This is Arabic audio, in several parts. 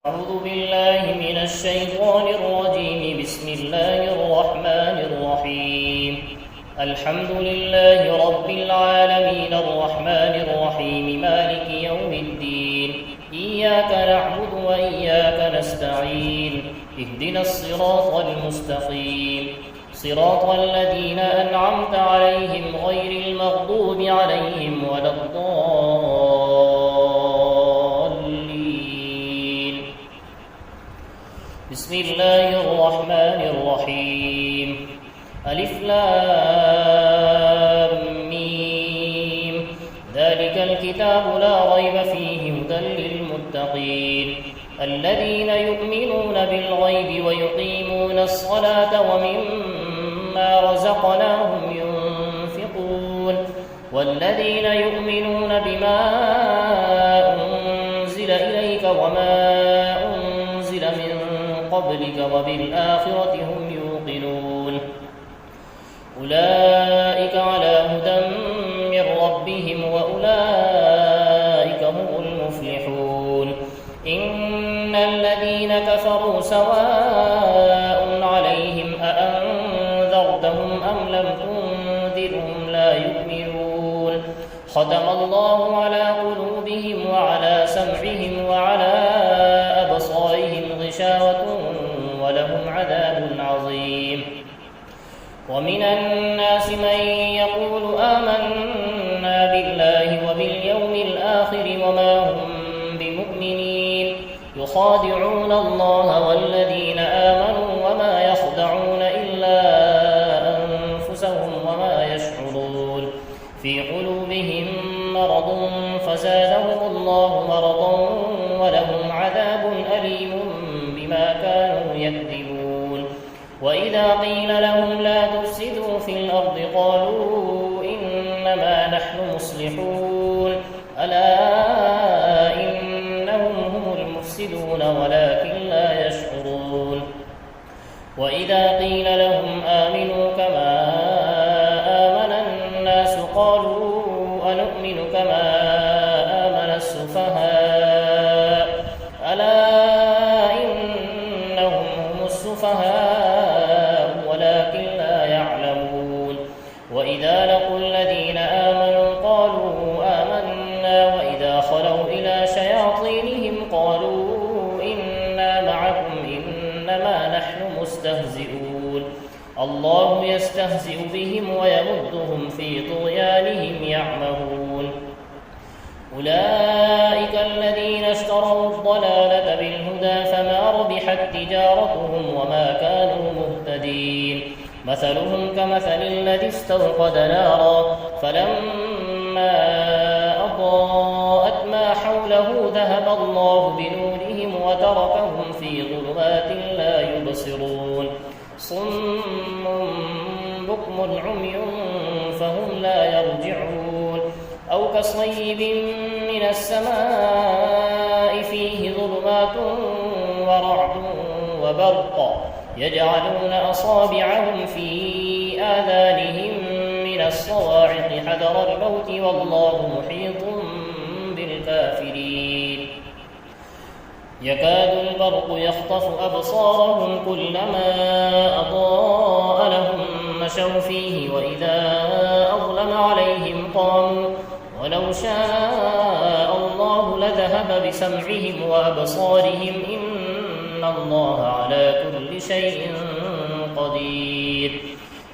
أعوذ بالله من الشيطان الرجيم. بسم الله الرحمن الرحيم. الحمد لله رب العالمين الرحمن الرحيم مالك يوم الدين. إياك نعبد وإياك نستعين. اهدنا الصراط المستقيم صراط الذين أنعمت عليهم غير المغضوب عليهم ولا الضالين. بسم الله الرحمن الرحيم. ألف لام ميم. ذلك الكتاب لا ريب فيه هدى للمتقين الذين يؤمنون بالغيب ويقيمون الصلاة ومما رزقناهم ينفقون والذين يؤمنون بما أنزل إليك وما أنزل من قبلك وبالآخرة هم يوقنون أولئك على هدى من ربهم وأولئك هم المفلحون. إن الذين كفروا سواء عليهم أأنذرتهم أم لم تنذرهم لا يؤمنون. ختم الله على قلوبهم وعلى سمعهم وعلى أبصارهم غشاوة ولهم عذاب عظيم. ومن الناس من يقول آمنا بالله وباليوم الآخر وما هم بمؤمنين يخادعون الله والذين آمنوا وما يخدعون إلا أنفسهم وما يشعرون. في قلوبهم مرض فزادهم الله مرضا ولهم عذاب أليم بما كانوا يكذبون. وإذا قيل لهم لا تفسدوا في الأرض قالوا إنما نحن مصلحون ألا إنهم هم المفسدون ولكن لا يشعرون. وإذا قيل لهم آمنوا كما آمن الناس قالوا أنؤمن كما آمن السفهاء ألا إنهم هم السفهاء ولكن لا يعلمون. وإذا لقوا الذين آمنوا قالوا آمنا وإذا خلوا إلى شياطينهم قالوا إنا معكم إنما نحن مستهزئون. الله يستهزئ بهم ويمدهم في طغيانهم يعمهون. أولئك الذين اشتروا الضلالة بالهدى فما ربحت تجارتهم وما كانوا مهتدين. مثلهم كمثل الذي استوقد نارا فلما أضاءت ما حوله ذهب الله بنورهم وتركهم في ظلمات لا يبصرون. صم بكم عمي فهم لا يرجعون. أو كصيب من السماء فيه ظلمات ورعد وبرق يجعلون أصابعهم في آذانهم من الصواعق حذر الموت والله محيط بالكافرين. يكاد البرق يخطف أبصارهم كلما أضاء لهم مشوا فيه وإذا أظلم عليهم قاموا ولو شاء الله لذهب بسمعهم وأبصارهم إن الله على كل شيء قدير.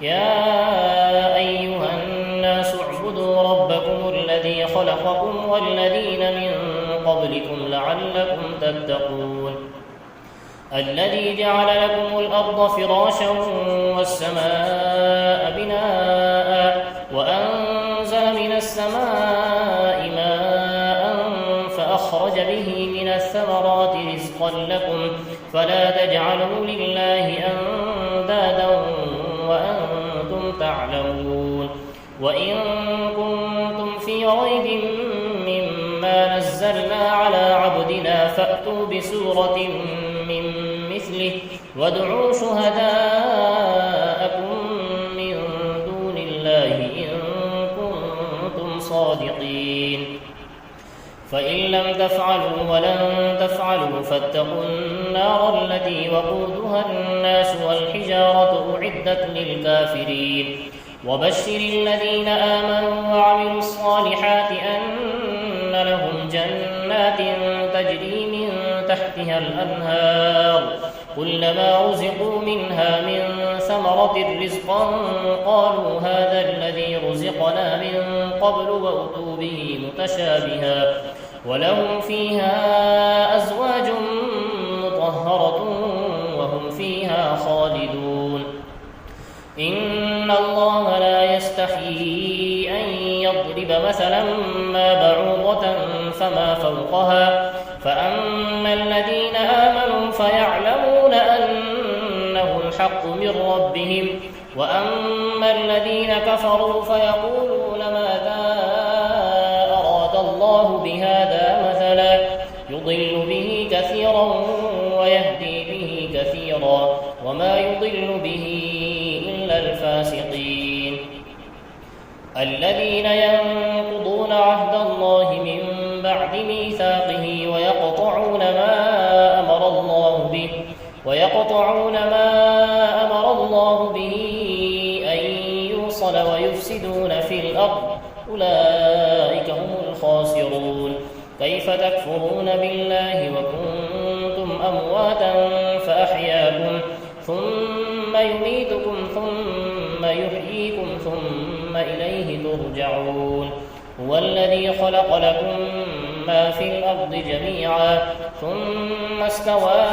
يا أيها الناس اعبدوا ربكم الذي خلقكم والذين من قبلكم لعلكم تتقون. الذي جعل لكم الأرض فراشا والسماء بناء وأنزل من السماء ماء فأخرج به من الثمرات رزقا لكم فلا تجعلوا لله أندادا وأنتم تعلمون. وإن كنتم في ريب مما نزلنا على عبدنا فأتوا بسورة من مثله وادعوا شهداءكم من دون الله إن كنتم صادقين. فإن لم تفعلوا ولن تفعلوا فاتقوا النار التي وقودها الناس والحجارة أعدت للكافرين وبشر الذين آمنوا وعملوا الصالحات أن لهم جنات تجري من تحتها الأنهار كلما رزقوا منها من ثمرة رزقا قالوا هذا الذي رزقنا من قبل وأتوا به متشابها ولهم فيها أزواج مطهرة وهم فيها خالدون إن الله لا يستحيي أن يضرب مثلا ما بعوضة فما فوقها فأما الذين آمنوا فيعلمون أنه الحق من ربهم وأما الذين كفروا فيقولون ماذا أراد الله بهذا مثلا يضل به كثيرا ويهدي به كثيرا وما يضل به إلا الفاسقين الذين ينقضون عهد الله من بعد ميثاقه ويقطعون ما أمر الله به أن يوصل ويفسدون في الأرض أولئك هم الخاسرون كيف تكفرون بالله وكنتم أمواتا فأحياكم ثم يميتكم ثم يحييكم ثم إليه ترجعون هو الذي خلق لكم ما في الأرض جميعا ثم استوى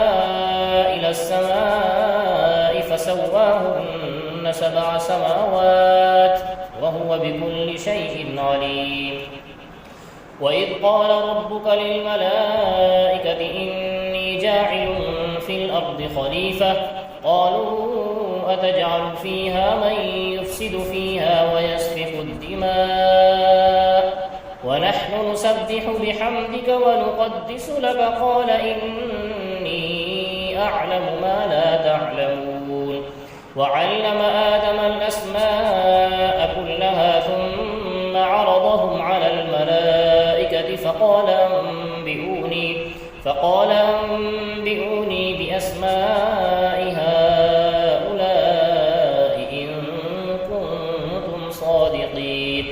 إلى السماء فسواهن 7 سماوات وهو بكل شيء عليم وإذ قال ربك للملائكة إني جاعل في الأرض خليفة قالوا أتجعل فيها من يفسد فيها ويسفك الدماء ونحن نسبح بحمدك ونقدس لك قال إني أعلم ما لا تعلمون وعلم آدم الأسماء كلها ثم عرضهم على الملائكة فقال أنبئوني بأسماء هؤلاء إن كنتم صادقين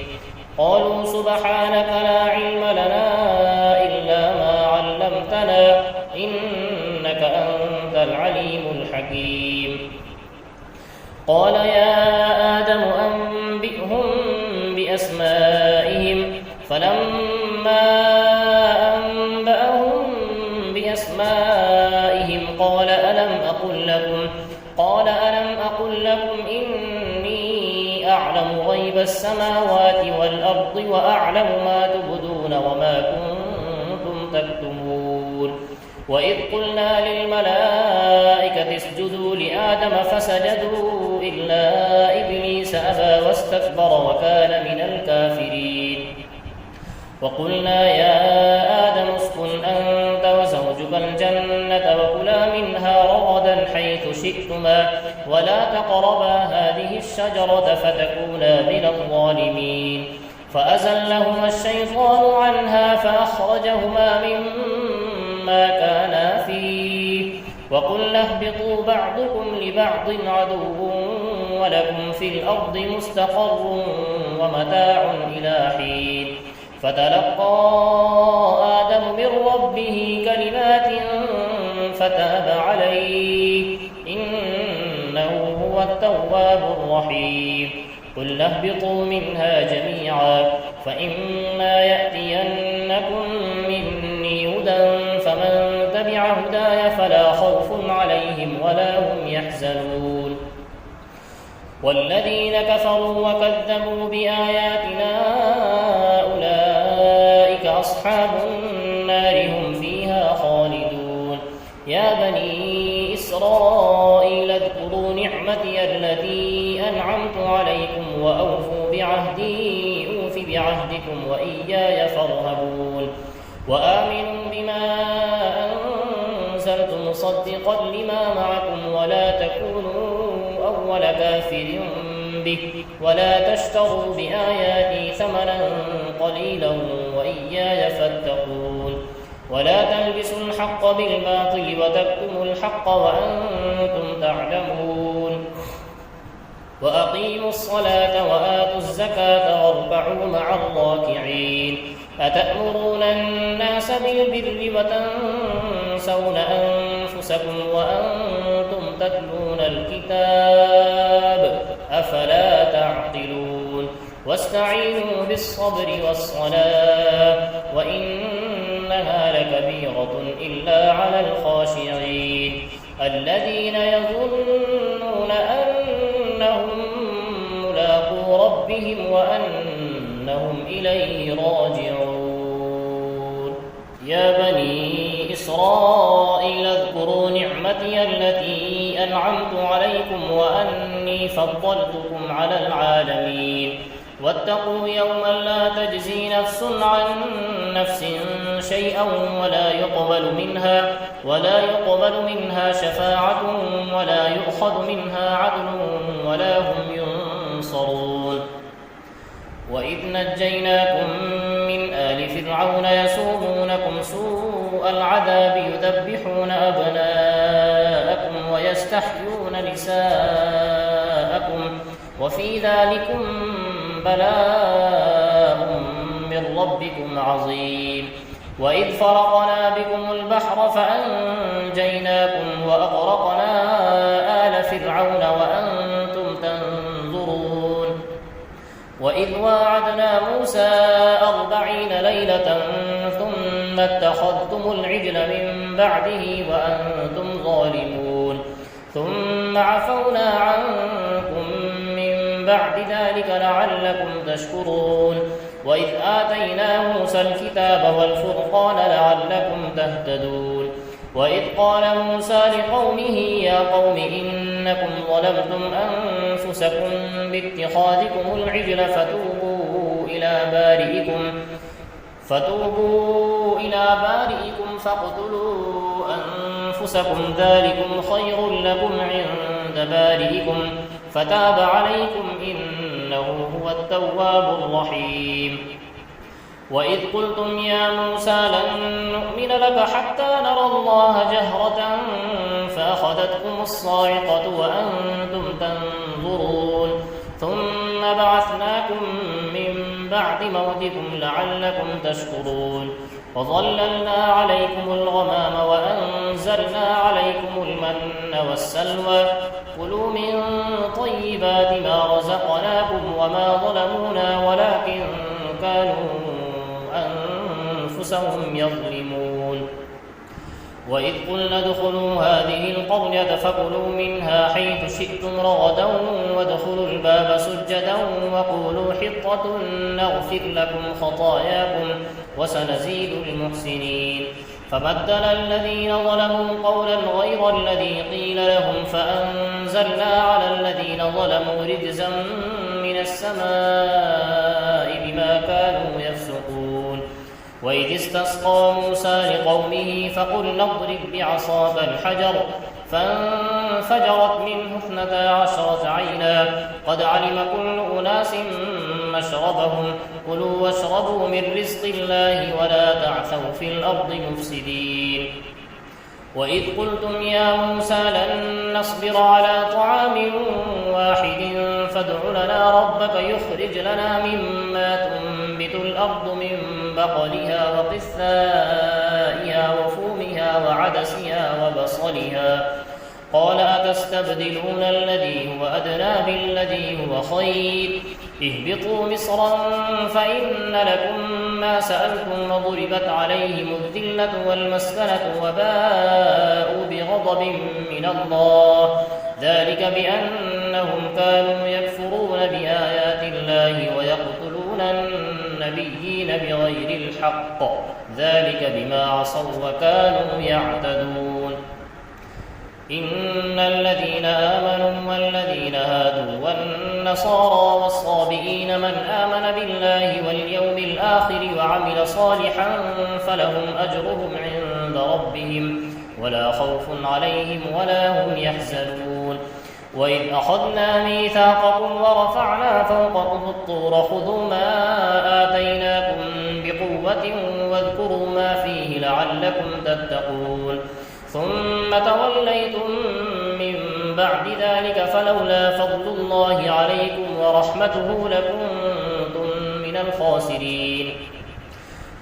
قالوا سبحانك لا علم لنا إلا ما علمتنا إنك أنت العليم الحكيم قال يا آدم أنبئهم بأسمائهم فلما أنبأهم بأسمائهم قال ألم أقل لكم إني أعلم غيب السماوات والأرض وأعلم ما تبدون وما كنتم تكتمون وإذ قلنا للملائكة اسجدوا لآدم فسجدوا إلا إبليس أبى واستكبر وكان من الكافرين وقلنا يا آدم اسكن أنت وزوجك الجنة وكلا منها رغدا حيث شئتما ولا تقربا هذه الشجرة فتكونا من الظالمين فأزلهما الشيطان عنها فأخرجهما مما كانا فيه وقلنا اهبطوا بعضكم لبعض عدو ولكم في الأرض مستقر ومتاع إلى حين فتلقى آدم من ربه كلمات فتاب عليه إنه هو التواب الرحيم قل اهبطوا منها جميعا فإما يأتينكم مني هدى فمن تبع هداي فلا خوف عليهم ولا هم يحزنون والذين كفروا وكذبوا بآياتنا أولئك أصحاب النار هم فيها خالدون يا بني إسرائيل اذكروا نعمتي التي أنعمت عليكم وأوفوا بعهدي أوف بعهدكم وإياي فارهبون وآمنوا بما أنزلت مصدقا لما معكم ولا تكونوا أول كافر به ولا تشتروا بآياتي ثمنا قليلا وإياي فاتقون ولا تلبسوا الحق بالباطل وتكتموا الحق وأنتم تعلمون وأقيموا الصلاة وآتوا الزكاة واركعوا مع الراكعين أتأمرون الناس بالبر وتنسون أنفسكم وأنتم تتلون الكتاب أفلا تعقلون واستعينوا بالصبر والصلاة وإنها لكبيرة إلا على الخاشعين الذين يظنون أنهم ملاقو ربهم وأنهم إليه راجعون يا بني إسرائيل اذكروا نعمتي التي أنعمت عليكم وأني فضلتكم على العالمين واتقوا يوما لا تجزي نفس عن نفس شيئا ولا يقبل منها شفاعة ولا يؤخذ منها عدل ولا هم ينصرون وإذ نجيناكم من آل فرعون يسومونكم سوء العذاب يذبحون أبناءكم ويستحيون نساءكم وفي ذلكم بلاء من ربكم عظيم وإذ فرقنا بكم البحر فأنجيناكم وأغرقنا آل فرعون وأنتم تنظرون وإذ واعدنا موسى 40 ليلة ثم اتخذتم العجل من بعده وأنتم ظالمون ثم عفونا عنكم من بعد ذلك لعلكم تشكرون وإذ آتينا موسى الكتاب والفرقان لعلكم تهتدون وإذ قال موسى لقومه يا قوم إنكم ظلمتم أنفسكم باتخاذكم العجل فتوبوا إلى بارئكم فاقتلوا أنفسكم ذلكم خير لكم عند بارئكم فتاب عليكم إنه هو التواب الرحيم وإذ قلتم يا موسى لن نؤمن لك حتى نرى الله جهرة فأخذتكم الصاعقة وأنتم تنظرون ثم بعثناكم من بعد موتكم لعلكم تشكرون وظللنا عليكم الغمام وأنزلنا عليكم المن والسلوى كلوا من طيبات ما رزقناكم وما ظلمونا ولكن كانوا أنفسهم يظلمون وإذ قلنا ادخلوا هذه القرية فكلوا منها حيث شئتم رغدا وادخلوا الباب سجدا وقولوا حطة نغفر لكم خطاياكم وسنزيد المحسنين فبدل الذين ظلموا قولا غير الذي قيل لهم فأنزلنا على الذين ظلموا رجزا من السماء بما كانوا يفسقون وإذ استسقى موسى لقومه فقلنا اضرب بعصاك الحجر فانفجرت منه 12 عينا قد علم كل أناس مشربهم كلوا واشربوا من رزق الله ولا تعثوا في الأرض مفسدين وإذ قلتم يا موسى لن نصبر على طعام واحد فادع لنا ربك يخرج لنا مما تنبت الأرض من بقلها وقثائها وفومها وعدسها وبصلها قال أتستبدلون الذي هو أدنى بالذي هو خير اهبطوا مصرا فإن لكم ما سألتم وضربت عليهم الذلة والمسكنة وباءوا بغضب من الله ذلك بأنهم كانوا يكفرون بآيات الله ويقتلون النبيين بغير الحق ذلك بما عصوا وكانوا يعتدون إن الذين آمنوا والذين هادوا والنصارى والصابئين من آمن بالله واليوم الآخر وعمل صالحا فلهم أجرهم عند ربهم ولا خوف عليهم ولا هم يحزنون وإذ أخذنا ميثاقكم ورفعنا فوقكم الطور خذوا ما آتيناكم بقوة واذكروا ما فيه لعلكم تتقون ثم توليتم من بعد ذلك فلولا فضل الله عليكم ورحمته لكنتم من الخاسرين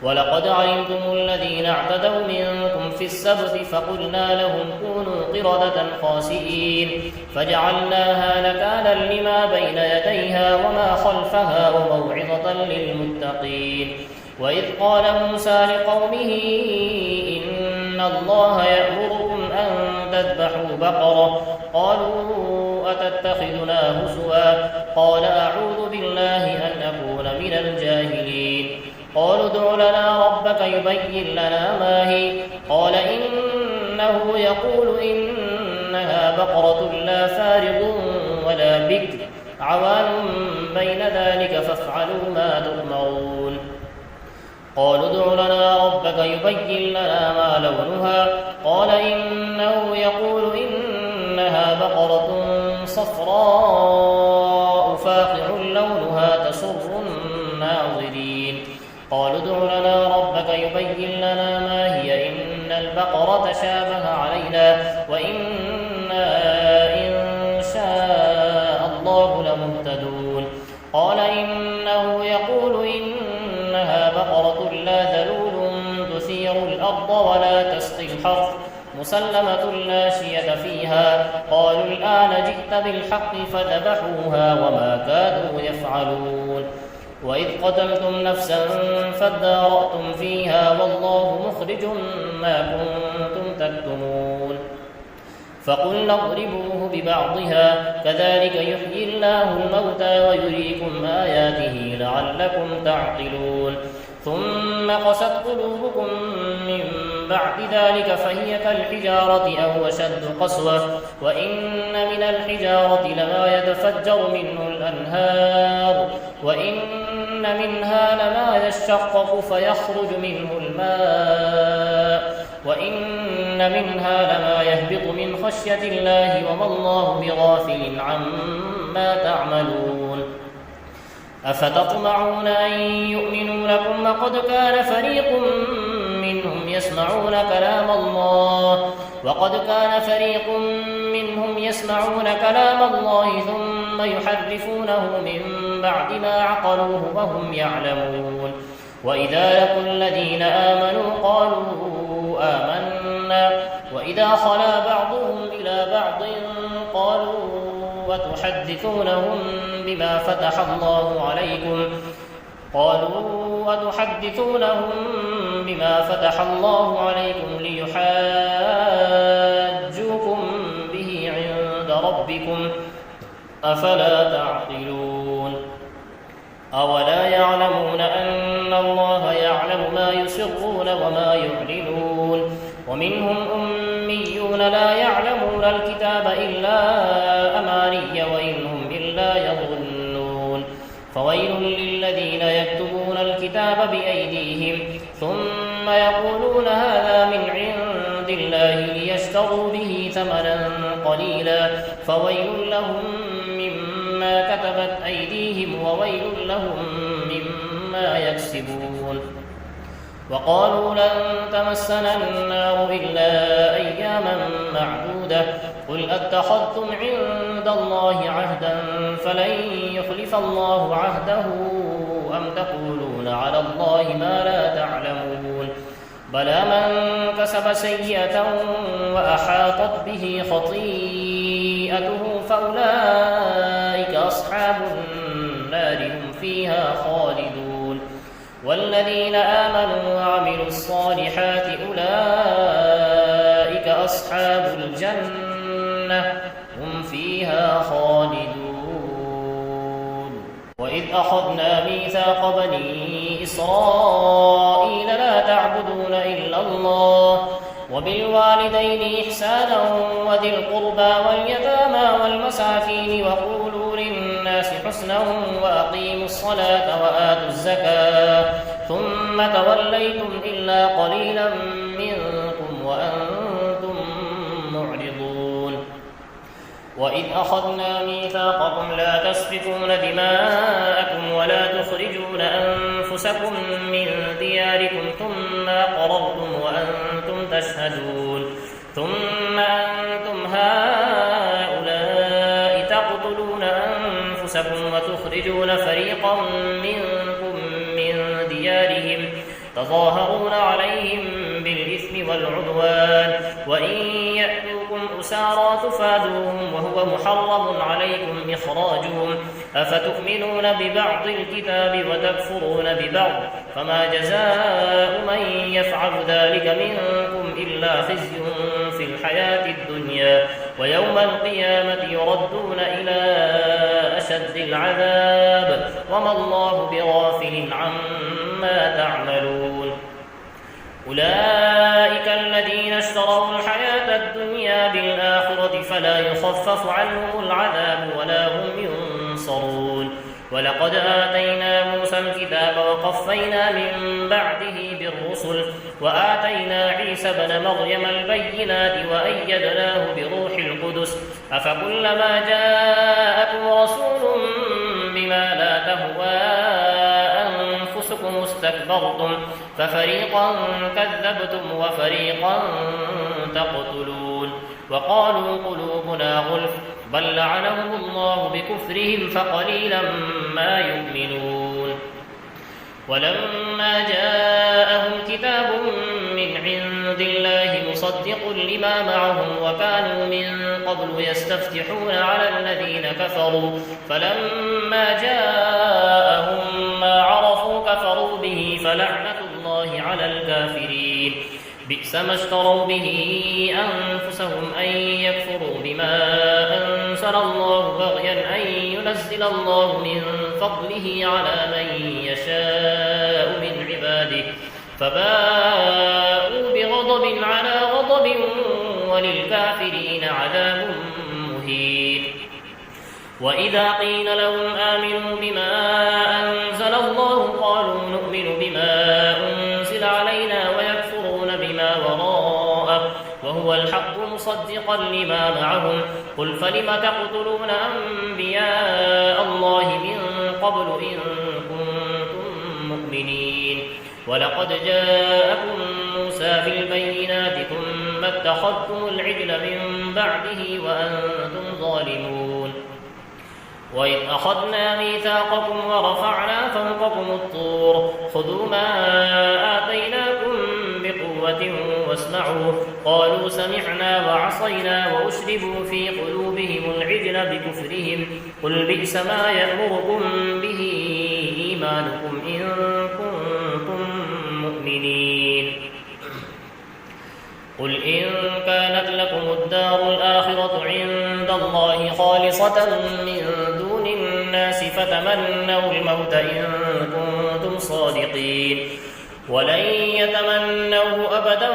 ولقد علمتم الذين اعتدوا منكم في السبت فقلنا لهم كونوا قردة خاسئين فجعلناها نكالا لما بين يديها وما خلفها وموعظة للمتقين وإذ قال موسى لقومه إن الله يأمركم أن تذبحوا بقرة قالوا أتتخذنا هزوا قال أعوذ بالله أن أكون من الجاهلين قالوا ادع لنا ربك يبين لنا ما هي قال إنه يقول إنها بقرة لا فارض ولا بكر عوان بين ذلك فافعلوا ما تؤمرون قالوا ادع لنا ربك يبين لنا ما لونها قال إنه يقول إنها بقرة صفراء فاقع لونها تسر الناظرين قالوا ادع لنا ربك يبين لنا ما هي إن البقرة شابه علينا وإنا إن شاء الله لمهتدون قال إنه يقول إنها بقرة لا ذلول تثير الأرض ولا تسقي الحرث مسلمة لا شية فيها قالوا الآن جئت بالحق فذبحوها وما كادوا يفعلون وإذ قتلتم نفسا فادارأتم فيها والله مخرج ما كنتم تكتمون فقلنا اضربوه ببعضها كذلك يحيي الله الموتى ويريكم آياته لعلكم تعقلون ثم قست قلوبكم من بعد ذلك فهي كالحجارة أو أشد قسوة وإن من الحجارة لما يتفجر منه الأنهار وإن منها لما يشقق فيخرج منه الماء وإن منها لما يهبط من خشية الله وما الله بغافل عما تعملون أفتطمعون أن يؤمنوا لكم وقد كان فريق منهم يسمعون كلام الله ثم يحرفونه من بعد ما عقلوه وهم يعلمون وإذا لقوا الذين آمنوا قالوا آمنا وإذا خلا بعضهم إلى بعض قالوا وتحدثونهم بما فتح الله عليكم ليحاجوكم به عند ربكم أفلا تعقلون أولا يعلمون أن الله يعلم ما يسرون وما يعلنون ومنهم أميون لا يعلمون الكتاب إلا أماني وإن هم إلا يظنون فويل للذين يكتبون الكتاب بأيديهم ثم يقولون هذا من عند الله ليشتروا به ثمنا قليلا فويل لهم مما كتبت أيديهم وويل لهم مما يكسبون وقالوا لن تمسنا النار إلا أياما معدودة قل أتخذتم عند الله عهدا فلن يخلف الله عهده أم تقولون على الله ما لا تعلمون بلى من كسب سيئة وأحاطت به خطيئته فأولئك أصحاب النار هم فيها خالدون والذين آمنوا وعملوا الصالحات أولئك أصحاب الجنة هم فيها خالدون وإذ أخذنا ميثاق بني إسرائيل لا تعبدون إلا الله وبالوالدين إحسانا وذي القربى واليتامى والمساكين وقولوا للناس حسنا وأقيموا الصلاة وآتوا الزكاة ثم توليتم إلا قليلا منكم وأنتم معرضون وإذ أخذنا ميثاقكم لا تسفكون دماءكم ولا تخرجون أنفسكم من دياركم ثم أقررتم وأنتم تشهدون ثم أنتم هؤلاء تقتلون أنفسكم وتخرجون فريقا منكم من ديارهم تظاهرون عليهم بالإثم والعدوان وإن يأتوكم أسارى تفادوهم وهو محرم عليكم إخراجهم أفتؤمنون ببعض الكتاب وتكفرون ببعض فما جزاء من يفعل ذلك منكم إلا خزي في الحياة الدنيا ويوم القيامة يردون إلى أشد العذاب وما الله بغافل عما تعملون أولئك الذين اشتروا الحياة الدنيا بالآخرة فلا يخفف عنهم العذاب ولا هم ينصرون ولقد آتينا موسى الكتاب وقفينا من بعده بالرسل وآتينا عيسى ابن مريم البينات وأيدناه بروح القدس أفكلما جاءكم رسول بما لا تهوى أنفسكم استكبرتم ففريقا كذبتم وفريقا تقتلون وقالوا قلوبنا غلف بل لعنهم الله بكفرهم فقليلا ما يؤمنون ولما جاءهم كتاب من عند الله مصدق لما معهم وكانوا من قبل يستفتحون على الذين كفروا فلما جاءهم ما عرفوا كفروا به فلعنة الله على الكافرين بئس ما اشتروا به أنفسهم أن يكفروا بما أنزل الله بغيا أن ينزل الله من فضله على من يشاء من عباده فباءوا بغضب على غضب وللكافرين عذاب مهين وإذا قيل لهم آمنوا بما أنزل الله قالوا نؤمن بما أنزل علينا ويكفرون بما وراءه وهو الحق مصدقا لما معهم قل فلم تقتلون أنبياء الله من قبل إن كنتم مؤمنين ولقد جاءكم موسى في البينات ثم اتخذتم العجل من بعده وأنتم ظالمون وإذ أخذنا ميثاقكم ورفعنا فوقكم الطور خذوا ما آتيناكم بقوة واسمعوا قالوا سمعنا وعصينا وأشربوا في قلوبهم العجل بكفرهم قل بئس ما يأمركم به إيمانكم إن كنتم مؤمنين قل إن كانت لكم الدار الآخرة عند الله خالصة من دون الناس فتمنوا الموت إن كنتم صادقين ولن يتمنوه أبدا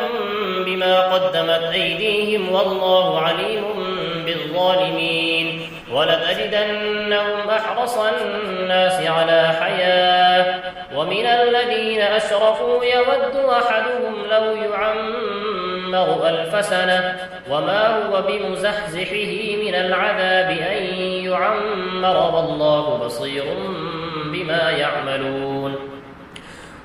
بما قدمت أيديهم والله عليم بالظالمين ولتجدنهم أحرص الناس على حياة ومن الذين أشركوا يود أحدهم لو يعمر 1000 سنة وما هو بمزحزحه من العذاب أن يعمر والله بصير بما يعملون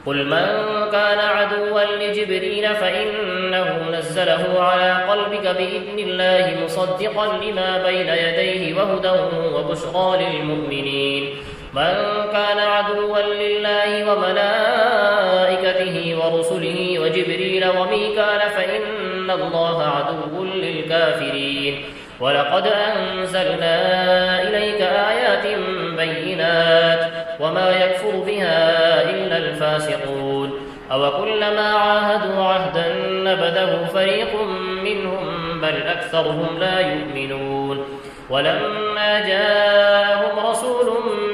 قل من كان عدوا لجبريل فإنه نزله على قلبك بإذن الله مصدقا لما بين يديه وهدى وبشرى للمؤمنين من كان عدوا لله وملائكته ورسله وجبريل وميكال فإن الله عدو للكافرين ولقد أنزلنا إليك آيات بينات وما يكفر بها إلا الفاسقون أوكلما عاهدوا عهدا نبذه فريق منهم بل أكثرهم لا يؤمنون ولما جاءهم رسول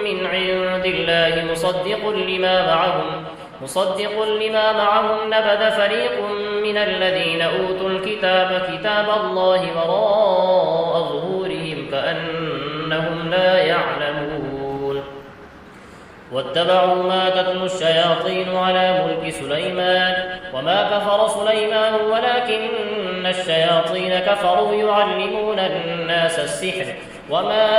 من عند الله مصدق لما معهم نبذ فريق من الذين أوتوا الكتاب كتاب الله وراء ظهورهم كأنهم لا يعلمون واتبعوا ما تتلو الشياطين على ملك سليمان وما كفر سليمان ولكن إن الشياطين كفروا يعلمون الناس السحر وما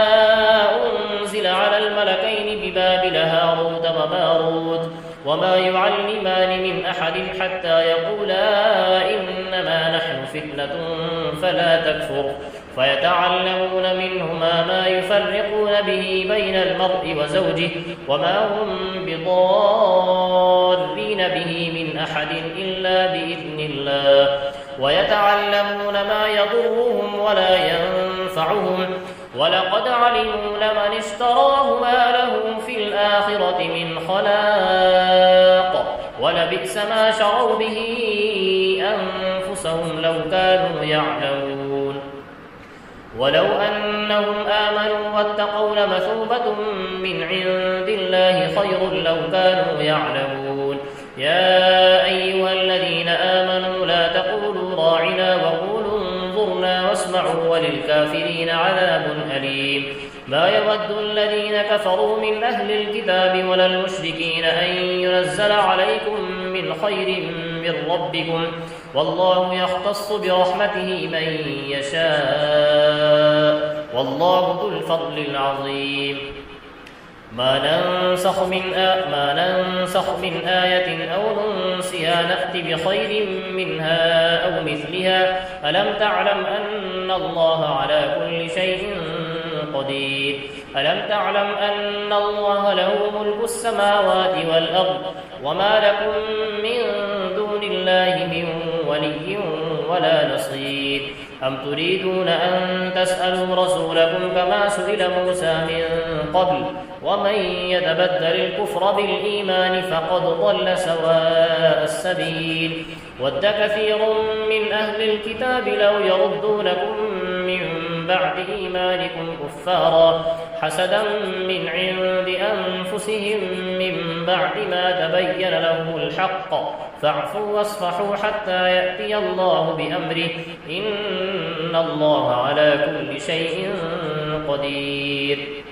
أنزل على الملكين ببابل هاروت وماروت وما يعلمان من أحد حتى يقولا إنما نحن فتنة فلا تكفر فيتعلمون منهما ما يفرقون به بين المرء وزوجه وما هم بضارين به من أحد إلا بإذن الله ويتعلمون ما يضرهم ولا ينفعهم ولقد علموا لمن اشتراه ما له في الآخرة من خلاق ولبئس ما شروا به أنفسهم لو كانوا يعلمون ولو أنهم آمنوا واتقوا لمثوبة من عند الله خير لو كانوا يعلمون يا أيها الذين آمنوا لا تقولوا راعنا وقولوا انظرنا واسمعوا وللكافرين عذاب أليم ما يود الذين كفروا من أهل الكتاب ولا المشركين أن ينزل عليكم من خير من ربكم والله يختص برحمته من يشاء والله ذو الفضل العظيم ما ننسخ من آية أو ننسها نأت بخير منها أو مثلها ألم تعلم أن الله على كل شيء قدير ألم تعلم أن الله له ملك السماوات والأرض وما لكم من دون الله من ولي ولا نصير أم تريدون أن تسألوا رسولكم كما سئل موسى من قبل ومن يتبدل الكفر بالإيمان فقد ضل سواء السبيل ود كثير من أهل الكتاب لو يردونكم من بعد إيمانكم كفارا حسدا من عند أنفسهم من بعد ما تبين لهم الحق فاعفوا واصفحوا حتى يأتي الله بأمره إن الله على كل شيء قدير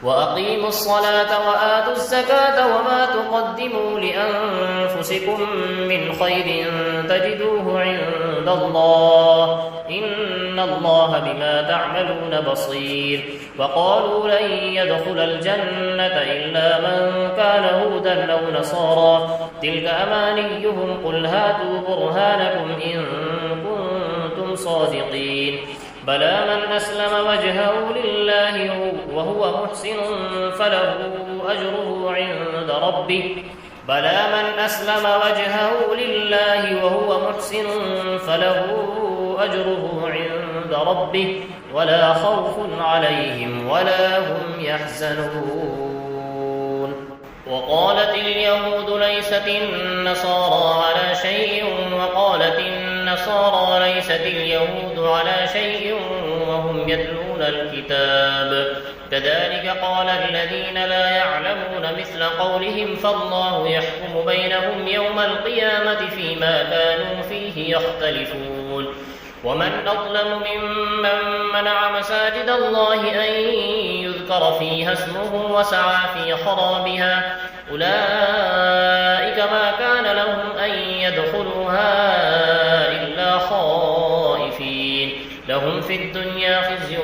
وأقيموا الصلاة وآتوا الزكاة وما تقدموا لأنفسكم من خير تجدوه عند الله إن الله بما تعملون بصير وقالوا لن يدخل الجنة إلا من كان هودا أو نصارى تلك أمانيهم قل هاتوا برهانكم إن كنتم صادقين بلى من أسلم وجهه لله وهو محسن فله أجره عند ربه بلى من أسلم وجهه لله وهو محسن فله أجره عند ربه ولا خوف عليهم ولا هم يحزنون وقالت اليهود ليست النصارى على شيء وقالت النصارى ليست اليهود على شيء وهم يتلون الكتاب كذلك قال الذين لا يعلمون مثل قولهم فالله يحكم بينهم يوم القيامة فيما كانوا فيه يختلفون ومن أظلم ممن منع مساجد الله أن يذكر فيها اسمه وسعى في خرابها أولئك ما كان لهم أن يدخلوها إلا خائفين لهم في الدنيا خزي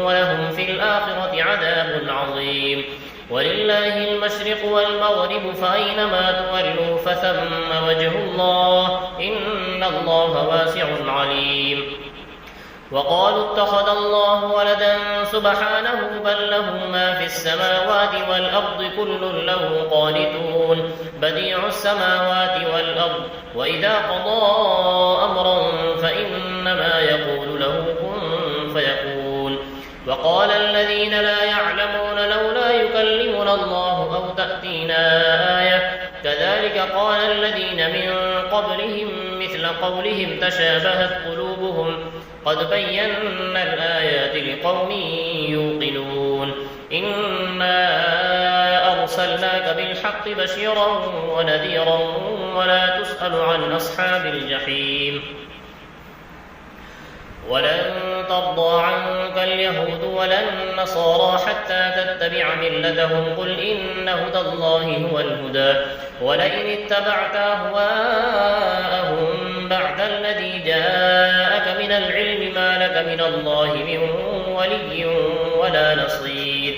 ولهم في الآخرة عذاب عظيم ولله المشرق والمغرب فأينما تولوا فثم وجه الله إن الله واسع عليم وقالوا اتخذ الله ولدا سبحانه بل له ما في السماوات والأرض كل له قانتون بديع السماوات والأرض وإذا قضى أمرا فإنما يقول له كن فيكون وقال الذين لا يعلمون لولا يكلمنا الله أو تأتينا آية كذلك قال الذين من قبلهم مثل قولهم تشابهت قلوبهم قد بينا الآيات لقوم يوقنون إنا أرسلناك بالحق بشيرا ونذيرا ولا تسأل عن أصحاب الجحيم ولن ترضى عنك اليهود ولا النصارى حتى تتبع ملتهم قل إن هدى الله هو الهدى ولئن اتبعت أهواءهم بعد الذي جاءك لك من الله من ولي ولا نصير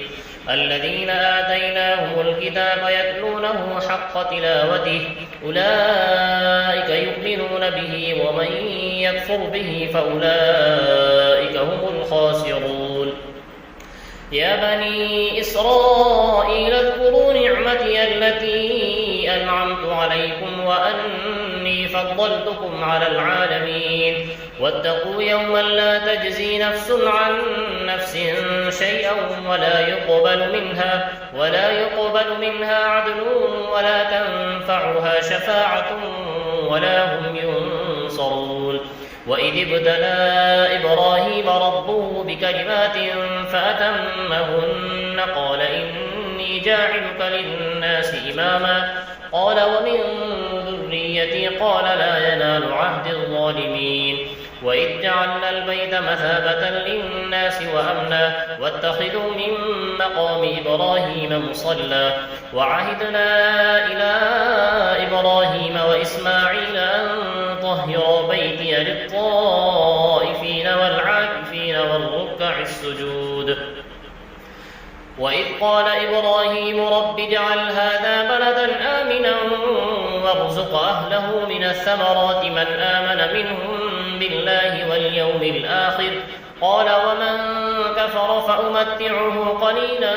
الذين آتيناهم الكتاب يتلونه حق تلاوته أولئك يؤمنون به ومن يكفر به فأولئك هم الخاسرون يا بني إسرائيل اذكروا نعمتي التي أنعمت عليكم وأني فضلتكم على العالمين واتقوا يوما لا تجزي نفس عن نفس شيئا ولا يقبل منها عدل ولا تنفعها شفاعة ولا هم ينصرون وإذ ابتلى إبراهيم ربه بكلمات فأتمهن قال إني جاعلك للناس إماما قال ومن ذريتي قال لا ينال عهد الظالمين وإذ جعلنا البيت مثابة للناس وأمنا واتخذوا من مقام إبراهيم مصلى وعهدنا إلى إبراهيم وإسماعيل أن طهر بيتي للطائفين والعاكفين والركع السجود وإذ قال إبراهيم رب اجعل هذا بلدا آمنا وارزق أهله من الثمرات من آمن منهم بالله واليوم الآخر قال ومن كفر فأمتعه قليلا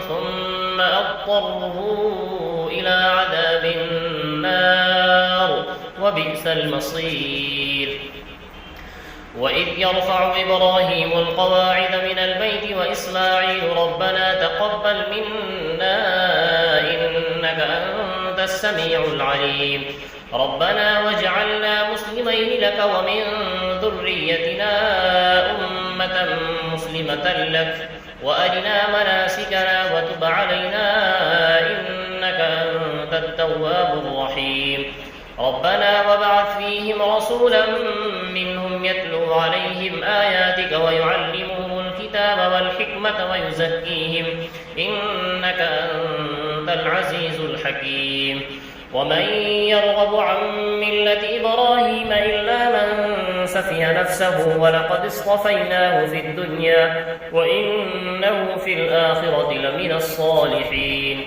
ثم أضطره إلى عذاب النار وبئس المصير وإذ يرفع إبراهيم القواعد من البيت وإسماعيل ربنا تقبل منا إنك أنت السميع العليم ربنا واجعلنا مسلمين لك ومن ذريتنا أمة مسلمة لك وأرنا مناسكنا وتب علينا إنك أنت التواب الرحيم ربنا وابعث فيهم رسولا منهم يتلو عليهم آياتك ويعلمهم الكتاب والحكمة ويزكيهم إنك أنت العزيز الحكيم ومن يرغب عن ملة إبراهيم إلا من سفه نفسه ولقد اصطفيناه في الدنيا وإنه في الآخرة لمن الصالحين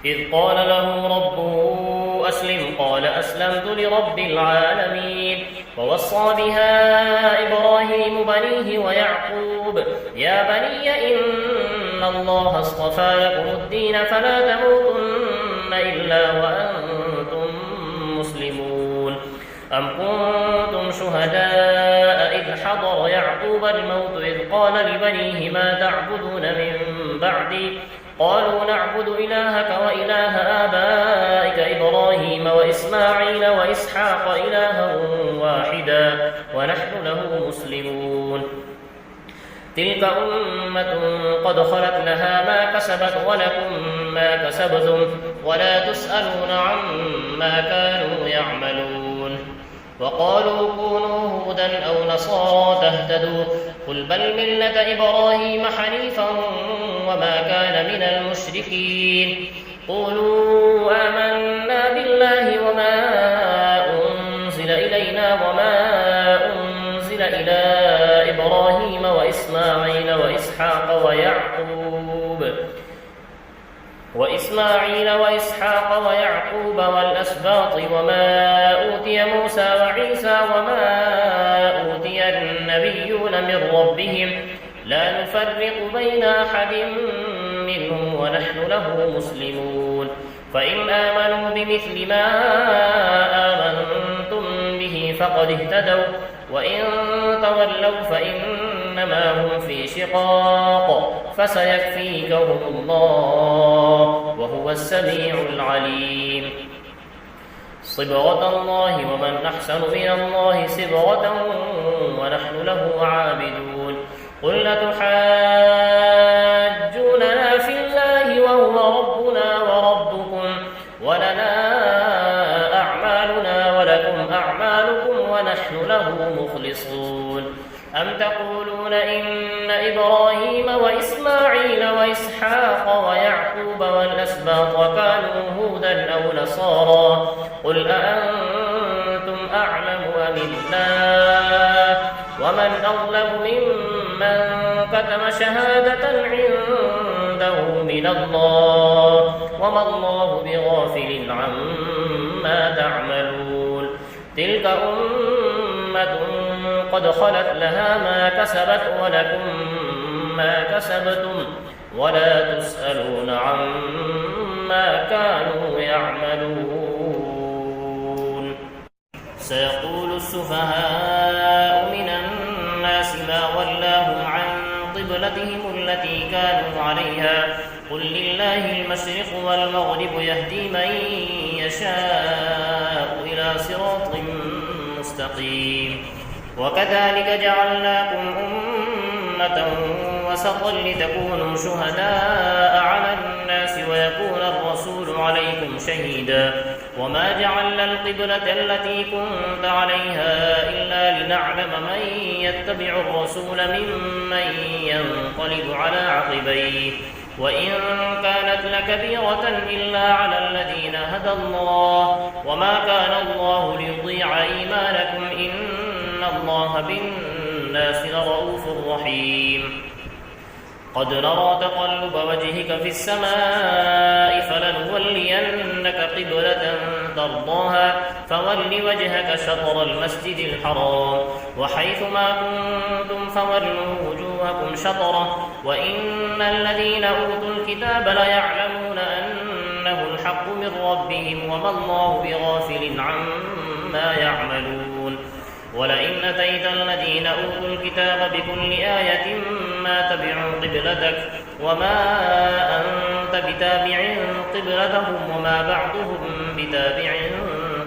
إذ قال له ربه أسلم قال أسلمت لرب العالمين ووصى بها إبراهيم بنيه ويعقوب يا بني إن الله اصطفى لكم الدين فلا تموتن إلا وأنتم مسلمون أم كنتم شهداء إذ حضر يعقوب الموت إذ قال لبنيه ما تعبدون من بعدي قالوا نعبد إلهك وإله آبائك إبراهيم وإسماعيل وإسحاق إلها واحدا ونحن له مسلمون تلك أمة قد خلت لها ما كسبت ولكم ما كسبتم ولا تسألون عما كانوا يعملون وقالوا كونوا هودا أو نصارى تهتدوا قل بل ملة إبراهيم حنيفا وما كان من المشركين قولوا آمنا بالله وما أنزل إلينا وما أنزل إلى إبراهيم وإسماعيل وإسحاق ويعقوب والأسباط وما أوتي موسى وعيسى وما أوتي النبيون من ربهم لا نفرق بين أحد منهم ونحن له مسلمون فإن آمنوا بمثل ما آمنتم به فقد اهتدوا وإن تولوا فإنما هم في شقاق فسيكفيكهم الله وهو السميع العليم صبغة الله ومن أحسن من الله صبغة ونحن له عابدون قل لتحاجوننا في الله وهو ربنا وربكم ولنا أعمالنا ولكم أعمالكم ونحن له مخلصون أم تقولون إن إبراهيم وإسماعيل وإسحاق ويعقوب والأسباط كانوا هودا أو نصارى قل أأنتم أعلم أم الله ومن أظلم ممن كتم شهادة عنده من الله وما الله بغافل عما تعملون تلك أمة قد خلت لها ما كسبت ولكم ما كسبتم ولا تسألون عما كانوا يعملون سيقول السفهاء من الناس ما ولاهم عن قبلتهم التي كانوا عليها قل لله المشرق والمغرب يهدي من يشاء إلى صراط مستقيم وكذلك جعلناكم أمة وسطا لتكونوا شهداء على الناس ويكون الرسول عليكم شهيدا وما جعلنا القبلة التي كنت عليها إلا لنعلم من يتبع الرسول ممن ينقلب على عقبيه وإن كانت لكبيرة إلا على الذين هدى الله وما كان الله ليضيع إيمانكم إن الله بالناس لرؤوف رحيم قد نرى تقلب وجهك في السماء فلنولينك قبلة ترضاها فول وجهك شطر المسجد الحرام وحيث ما كنتم فولوا وجوهكم شطره وإن الذين أوتوا الكتاب ليعلمون أنه الحق من ربهم وما الله بغافل عما يعملون ولئن أتيت الذين أوتوا الكتاب بكل آية ما تبعوا قبلتك وما أنت بتابع قبلتهم وما بعضهم بتابع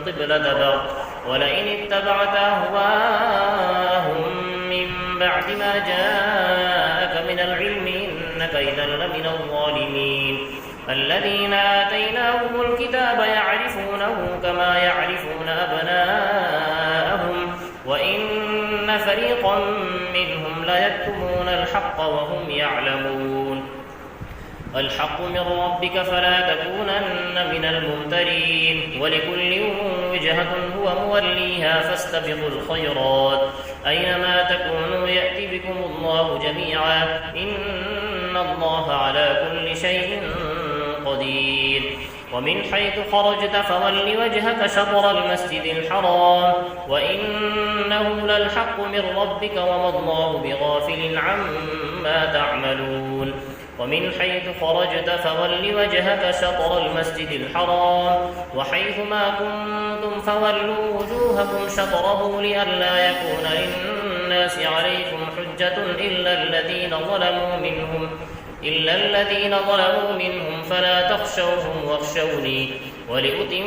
قبلة بعض ولئن اتبعت أهواءهم من بعد ما جاءك من العلم إنك إذا لمن الظالمين الذين آتيناهم الكتاب يعرفونه كما يعرفون أبناءهم وإن فريقا منهم ليكتمون الحق وهم يعلمون الحق من ربك فلا تكونن من الممترين ولكل وجهة هو موليها فاستبقوا الخيرات أينما تكونوا يأتي بكم الله جميعا إن الله على كل شيء قدير ومن حيث خرجت فول وجهك شطر المسجد الحرام وإنه للحق من ربك وما الله بغافل عما تعملون ومن حيث خرجت فول وجهك شطر المسجد الحرام وحيث ما كنتم فولوا وجوهكم شطره لئلا يكون للناس عليكم حجة إلا الذين ظلموا منهم فلا تخشوهم واخشوني ولأتم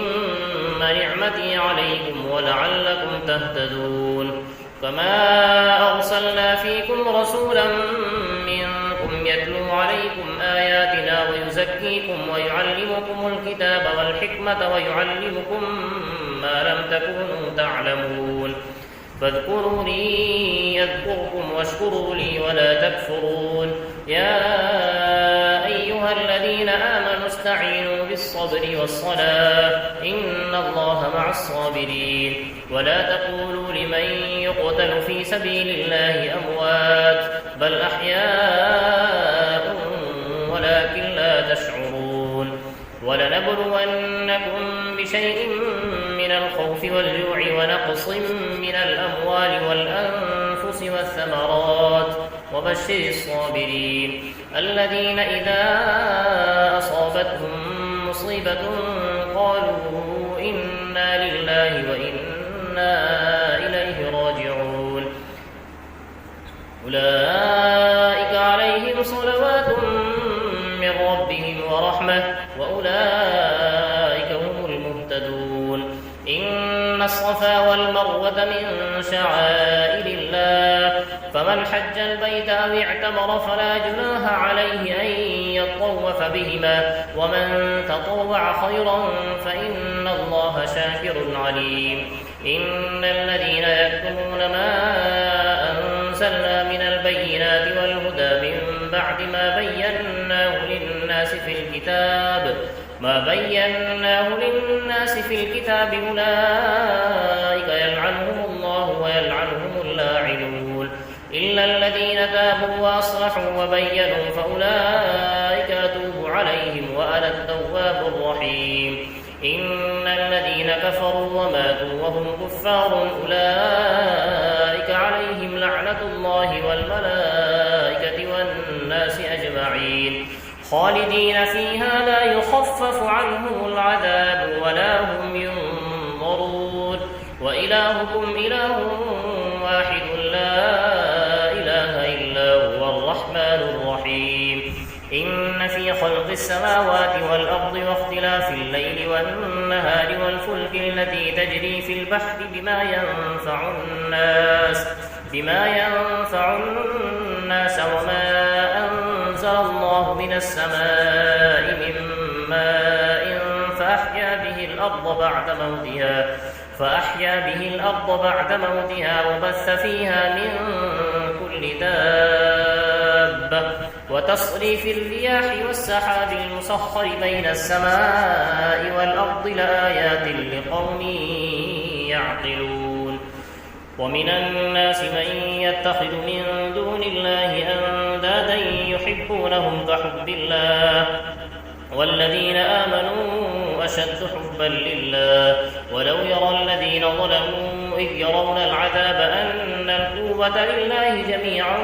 نعمتي عليكم ولعلكم تهتدون كما أرسلنا فيكم رسولا منكم يتلو عليكم آياتنا ويزكيكم ويعلمكم الكتاب والحكمة ويعلمكم ما لم تكونوا تعلمون فاذكروني أذكركم واشكروا لي ولا تكفرون يا أيها الذين آمنوا استعينوا بالصبر والصلاة إن الله مع الصابرين ولا تقولوا لمن يقتل في سبيل الله أموات بل أحياء ولكن لا تشعرون ولنبلونكم بشيء من الخوف والجوع ونقص من الأموال والأنفس والثمرات وبشر الصابرين الذين إذا أصابتهم مصيبة قالوا إنا لله وإنا إليه راجعون أولئك عليهم صلوات من ربهم ورحمة وأولئك هم المهتدون إن الصفا والمروة من شعائر الله فمن حج البيت أو اعتمر فلا جناح عليه أن يطوف بهما ومن تطوع خيرا فإن الله شاكر عليم إن الذين يكتمون ما أنزلنا من البينات والهدى من بعد ما بيناه للناس في الكتاب أولئك يلعنهم الله ويلعنهم اللاعنون إلا الذين تابوا وأصلحوا وبينوا فأولئك أتوب عليهم وأنا التواب الرحيم. إن الذين كفروا وماتوا وهم كفار أولئك عليهم لعنة الله والملائكة والناس أجمعين خالدين فيها لا يخفف عنهم العذاب ولا هم ينظرون. وإلهكم إله واحد لا إله إلا هو الرحمن الرحيم. إن في خلق السماوات والأرض واختلاف الليل والنهار والفلك التي تجري في البحر بما ينفع الناس وما أنزل الله من السماء من ماء فأحيا به الأرض بعد موتها وبث فيها من كل دابة وتصريف الرياح والسحاب المسخر بين السماء والأرض لآيات لقوم يعقلون. ومن الناس من يتخذ من دون الله أندادا يحبونهم كحب الله والذين آمنوا أشد حبا لله ولو يرى الذين ظلموا إذ يرون العذاب أن القوة لله جميعا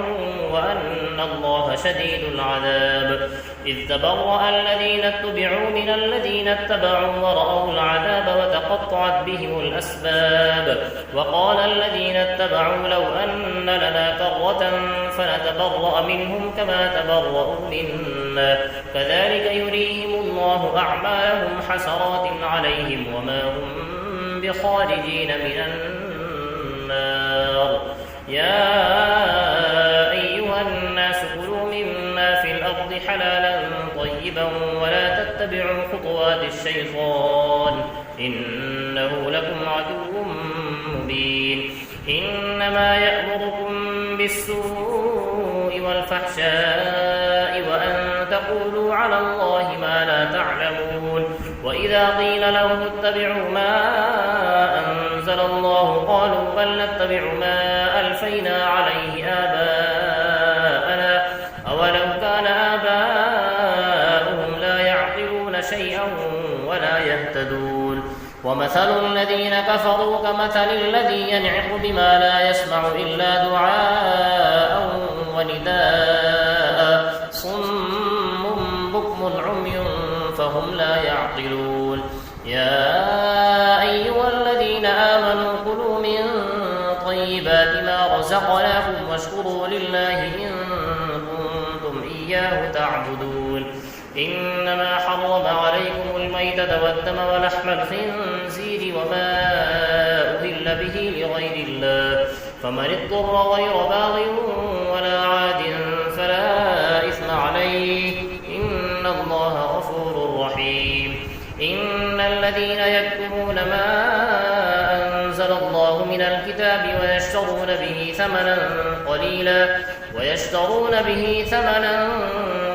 وأن الله شديد العذاب إذ تبرأ الذين اتبعوا من الذين اتبعوا ورأوا العذاب وتقطعت بهم الأسباب وقال الذين اتبعوا لو أن لنا كرة فنتبرأ منهم كما تبرأوا منا كذلك يريهم الله أعمالهم حسرات عليهم وما هم بخارجين من النار. يا أيها الناس كلوا مما في الأرض حلالا طيبا ولا تتبعوا خطوات الشيطان إنه لكم عدو مبين. إنما يأمركم بالسوء والفحشاء وأن تقولوا على الله ما لا تعلمون. وإذا قيل لهم اتبعوا ما أنزل الله قالوا بل نتبع ما ألفينا عليه آباءنا أولو كان آباؤهم لا يعقلون شيئا ولا يهتدون. ومثل الذين كفروا كمثل الذي ينعق بما لا يسمع إلا دعاء ونداء صم بكم عمي فهم لا يعقلون. يا أيها الذين آمنوا كلوا من طيبات ما رزقناكم واشكروا لله إن كنتم إياه تعبدون. إنما حرم عليكم الميتة والدم ولحم الخنزير وما أهل به لغير الله فمن اضطر غير باغ ولا عاد فلا إثم عليه إن الله غفور رحيم. إن الذين يكتمون ما أنزل الله من الكتاب ويشترون به ثمنا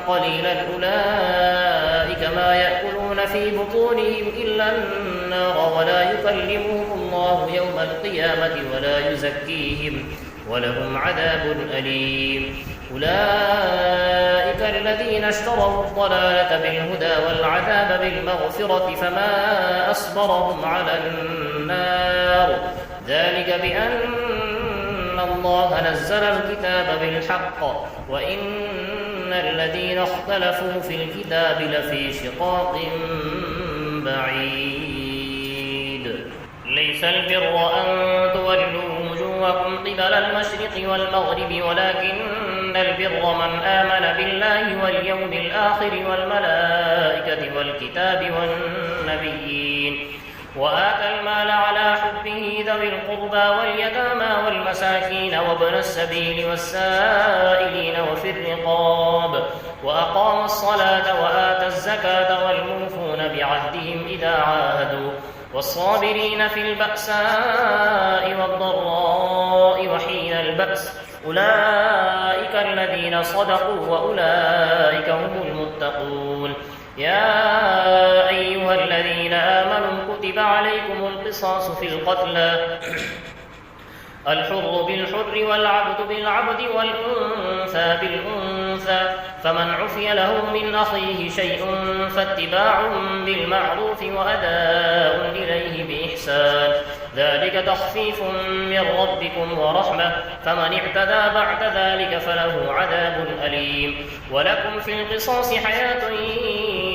قليلا أولئك ما يأكلون في بطونهم إلا النار ولا يكلمهم الله يوم القيامة ولا يزكيهم ولهم عذاب أليم. أولئك الذين اشتروا الضلالة بالهدى والعذاب بالمغفرة فما أصبرهم على النار ذلك بأن الله نزل الكتاب بالحق وإن الذين اختلفوا في الكتاب لفي شقاق بعيد. ليس البر أن تولوا وجوهكم قبل المشرق والمغرب ولكن البر من آمن بالله واليوم الآخر والملائكة والكتاب والنبيين وآتى المال على حبه ذوي القربى واليتامى والمساكين وابن السبيل والسائلين وفي الرقاب وأقام الصلاة وآتى الزكاة والموفون بعهدهم إذا عاهدوا والصابرين في البأساء والضراء وحين البأس أولئك الذين صدقوا وأولئك هم المتقون. يا أيها الذين آمنوا كتب عليكم القصاص في القتلى الحر بالحر والعبد بالعبد والأنثى بالأنثى، فمن عفي له من أخيه شيء فاتباع بالمعروف وأداء إليه بإحسان، ذلك تخفيف من ربكم ورحمة، فمن اعتدى بعد ذلك فله عذاب أليم. ولكم في القصاص حياة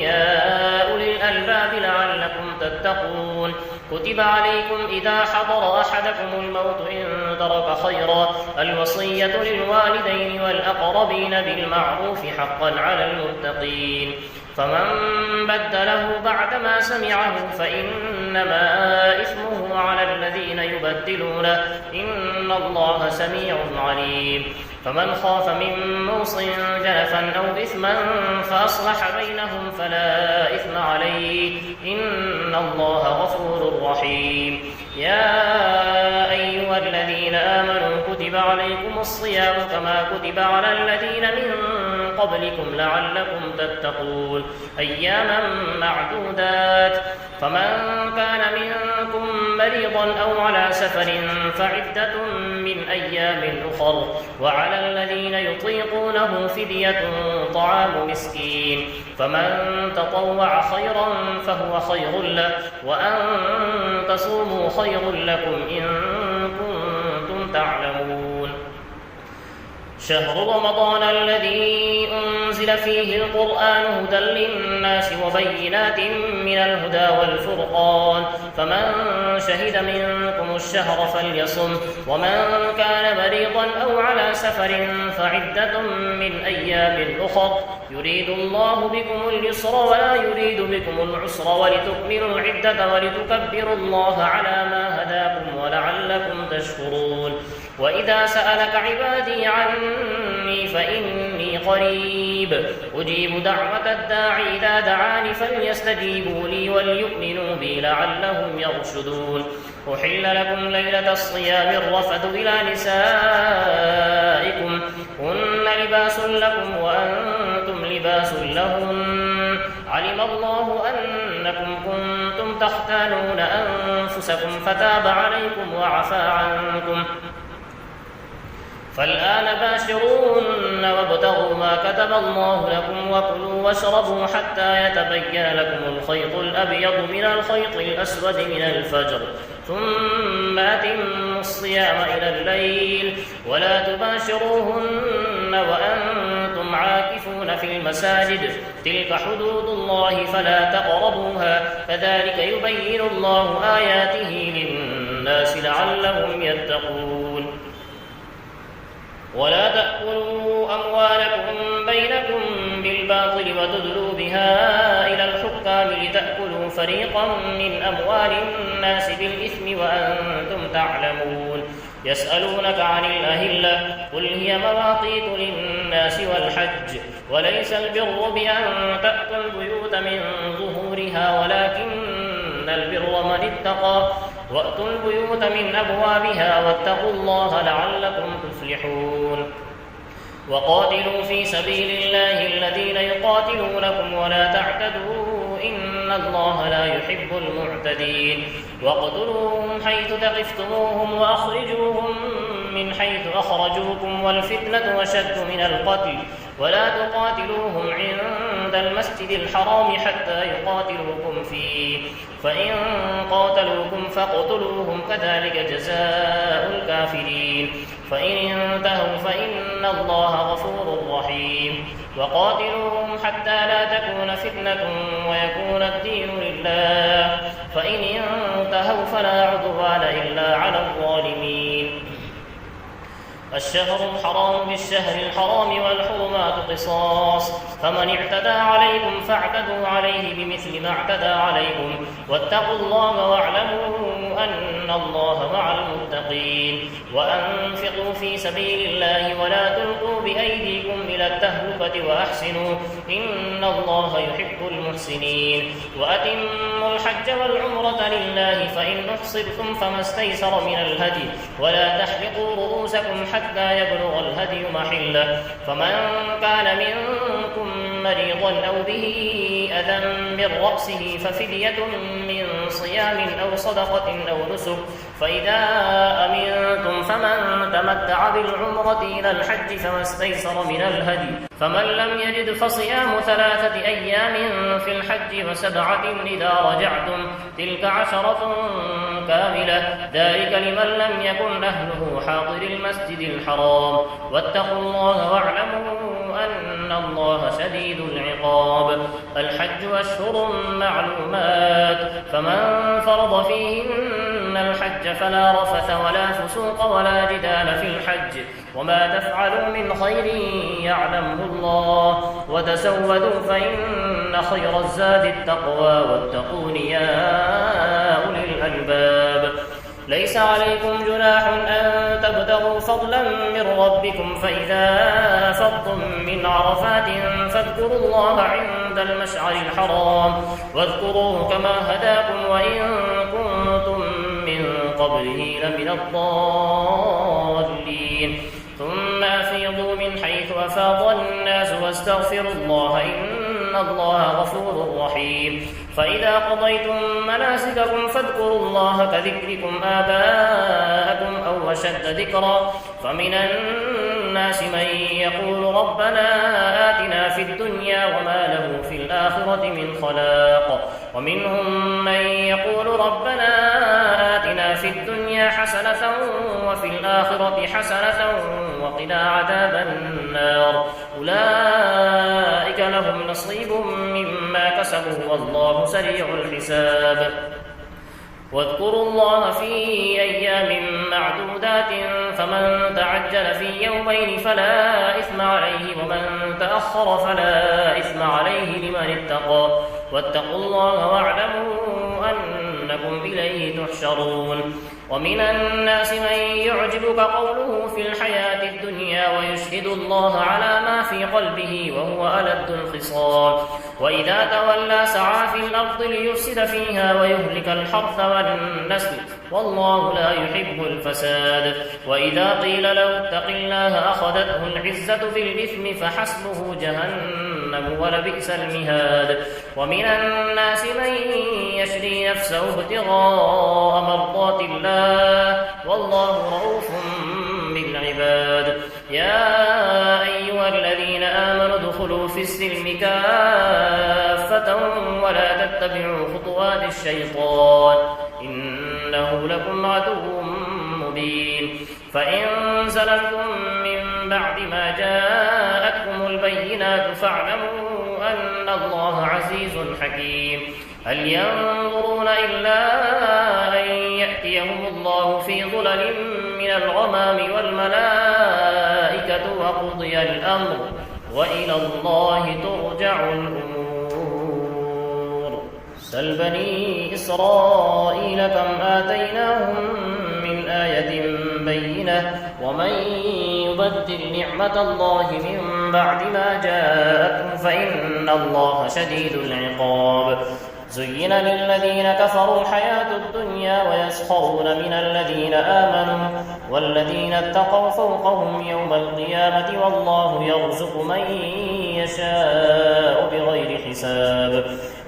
يا أولي الألباب لعلكم تتقون. كتب عليكم إذا حضر أحدكم الموت إن ترك خيرا الوصية للوالدين والأقربين بالمعروف حقا على المتقين، فمن بدله بعدما سمعه فإنما إثمه على الذين يبدلونه إن الله سميع عليم. فمن خاف من موص جنفا أو إثما فأصلح بينهم فلا إثم عليه إن الله غفور رحيم. يا أيها الذين آمنوا كتب عليكم الصيام كما كتب على الذين من قبلكم لعلكم تتقون أياما معدودات، فمن كان منكم مريضا أو على سفر فعدة من أيام أخر، وعلى الذين يطيقونه فدية طعام مسكين، فمن تطوع خيرا فهو خير له، وأن تصوموا خير لكم إن كنتم تعلمون. شهر رمضان الذي أنزل فيه القرآن هدى للناس وبينات من الهدى والفرقان، فمن شهد منكم الشهر فليصم، ومن كان مريضا أو على سفر فعدة من أيام أخر، يريد الله بكم اليسر ولا يريد بكم العسر ولتكملوا العدة ولتكبروا الله على ما هداكم ولعلكم تشكرون. وإذا سألك عبادي عني فإني قريب أجيب دعوة الداع إذا دعاني فليستجيبوا لي وليؤمنوا بي لعلهم يرشدون. أحل لكم ليلة الصيام الرفث إلى نسائكم هن لباس لكم وأنتم لباس لهن، علم الله أنكم كنتم تختانون أنفسكم فتاب عليكم وعفى عنكم، فالآن باشروهن وابتغوا ما كتب الله لكم وكلوا واشربوا حتى يتبين لكم الخيط الأبيض من الخيط الأسود من الفجر، ثم أتموا الصيام إلى الليل ولا تباشروهن وأنتم عاكفون في المساجد، تلك حدود الله فلا تقربوها، كذلك يبين الله آياته للناس لعلهم يتقون. ولا تأكلوا أموالكم بينكم بالباطل وتدلوا بها إلى الحكام لتأكلوا فريقا من أموال الناس بالإثم وأنتم تعلمون. يسألونك عن الأهلة قل هي مواقيت للناس والحج، وليس البر بأن تأتوا البيوت من ظهورها ولكن البر من اتقى، وأتوا البيوت من أبوابها واتقوا الله لعلكم تفلحون. وقاتلوا في سبيل الله الذين يقاتلونكم ولا تعتدوا إن الله لا يحب المعتدين. واقتلوهم حيث ثقفتموهم وأخرجوهم من حيث أخرجوكم والفتنة أشد من القتل، ولا تقاتلوهم عند المسجد الحرام حتى يقاتلوكم فيه، فإن قاتلوكم فاقتلوهم كذلك جزاء الكافرين، فإن انتهوا فإن الله غفور رحيم. وقاتلوهم حتى لا تكون فتنة ويكون الدين لله، فإن انتهوا فلا عدوان إلا على الظالمين. الشهر الحرام بالشهر الحرام والحرمات قصاص، فمن اعتدى عليكم فاعتدوا عليه بمثل ما اعتدى عليكم، واتقوا الله واعلموا أن الله مع المتقين. وأنفقوا في سبيل الله ولا تلقوا بأيديكم إلى التهلكة وأحسنوا إن الله يحب المحسنين. وأتموا الحج والعمرة لله، فإن أحصرتم فما استيسر من الهدي، ولا تحلقوا رؤوسكم حتى يبلغ الهدي محله، فمن كان منكم مريضا أو به أذى من رأسه ففدية من صيام أو صدقة أو نسك، فإذا أمنتم فمن تمتع بالعمرة إلى الحج فما استيسر من الهدي، فمن لم يجد فصيام 3 أيام في الحج و7 إذا رجعتم، تلك 10 كاملة، ذلك لمن لم يكن أهله حاضر المسجد الحرام، واتقوا الله واعلموا أن الله شديد العقاب. الحج أشهر معلومات، فمن فرض فيهن الحج فلا رفث ولا فسوق ولا جدال في الحج، وما تفعلوا من خير يعلمه الله، وتزودوا فإن خير الزاد التقوى، واتقون يا أولي الألباب. ليس عليكم جناح أن تبتغوا فضلا من ربكم، فإذا أفضتم من عرفات فاذكروا الله عند المشعر الحرام، واذكروه كما هداكم وإن كنتم من قبله لمن الضالين، ثم أفيضوا من حيث أفاض الناس واستغفروا الله إن الله غفور رحيم. فإذا قضيتم مناسككم فاذكروا الله كذكركم آباءكم أو أشد ذكرا، فمن الناس من يقول ربنا آتنا في الدنيا وما له في الآخرة من خلاق، ومنهم من يقول ربنا آتنا في الدنيا حسنة وفي الآخرة حسنة وقنا عذاب النار، أولئك لهم نصيب مما كسبوا والله سريع الحساب. واذكروا الله في أيام معدودات، فمن تعجل في يومين فلا إثم عليه، ومن تأخر فلا إثم عليه لمن اتقى، واتقوا الله واعلموا أنكم إليه تحشرون. ومن الناس من يعجبك قوله في الحياة الدنيا ويشهد الله على ما في قلبه وهو ألد الخصام، وإذا تولى سعى في الأرض ليفسد فيها ويهلك الحرث والنسل، والله لا يحب الفساد. وإذا قيل له اتق الله أخذته العزة بالإثم فحسبه جهنم ولبئس المهاد. ومن الناس من يشري نفسه ابتغاء مرضات الله والله رؤوف بالعباد. يا أيها الذين آمنوا ادخلوا في السلم كافة ولا تتبعوا خطوات الشيطان إنه لكم عدو مبين. فإن زللتم من بعد ما جاءتكم البينات فاعلموا أن الله عزيز حكيم. هل ينظرون إلا أن يأتيهم الله في ظلل من الغمام والملائكة وقضي الأمر وإلى الله ترجع الأمور. سل بني إسرائيل كم آتيناهم من آية بينة ومن يبدل نعمة الله من بعد ما جاءته فإن الله شديد العقاب. زين للذين كفروا الحياة الدنيا ويسخرون من الذين آمنوا والذين اتقوا فوقهم يوم القيامة والله يرزق من يشاء بغير حساب.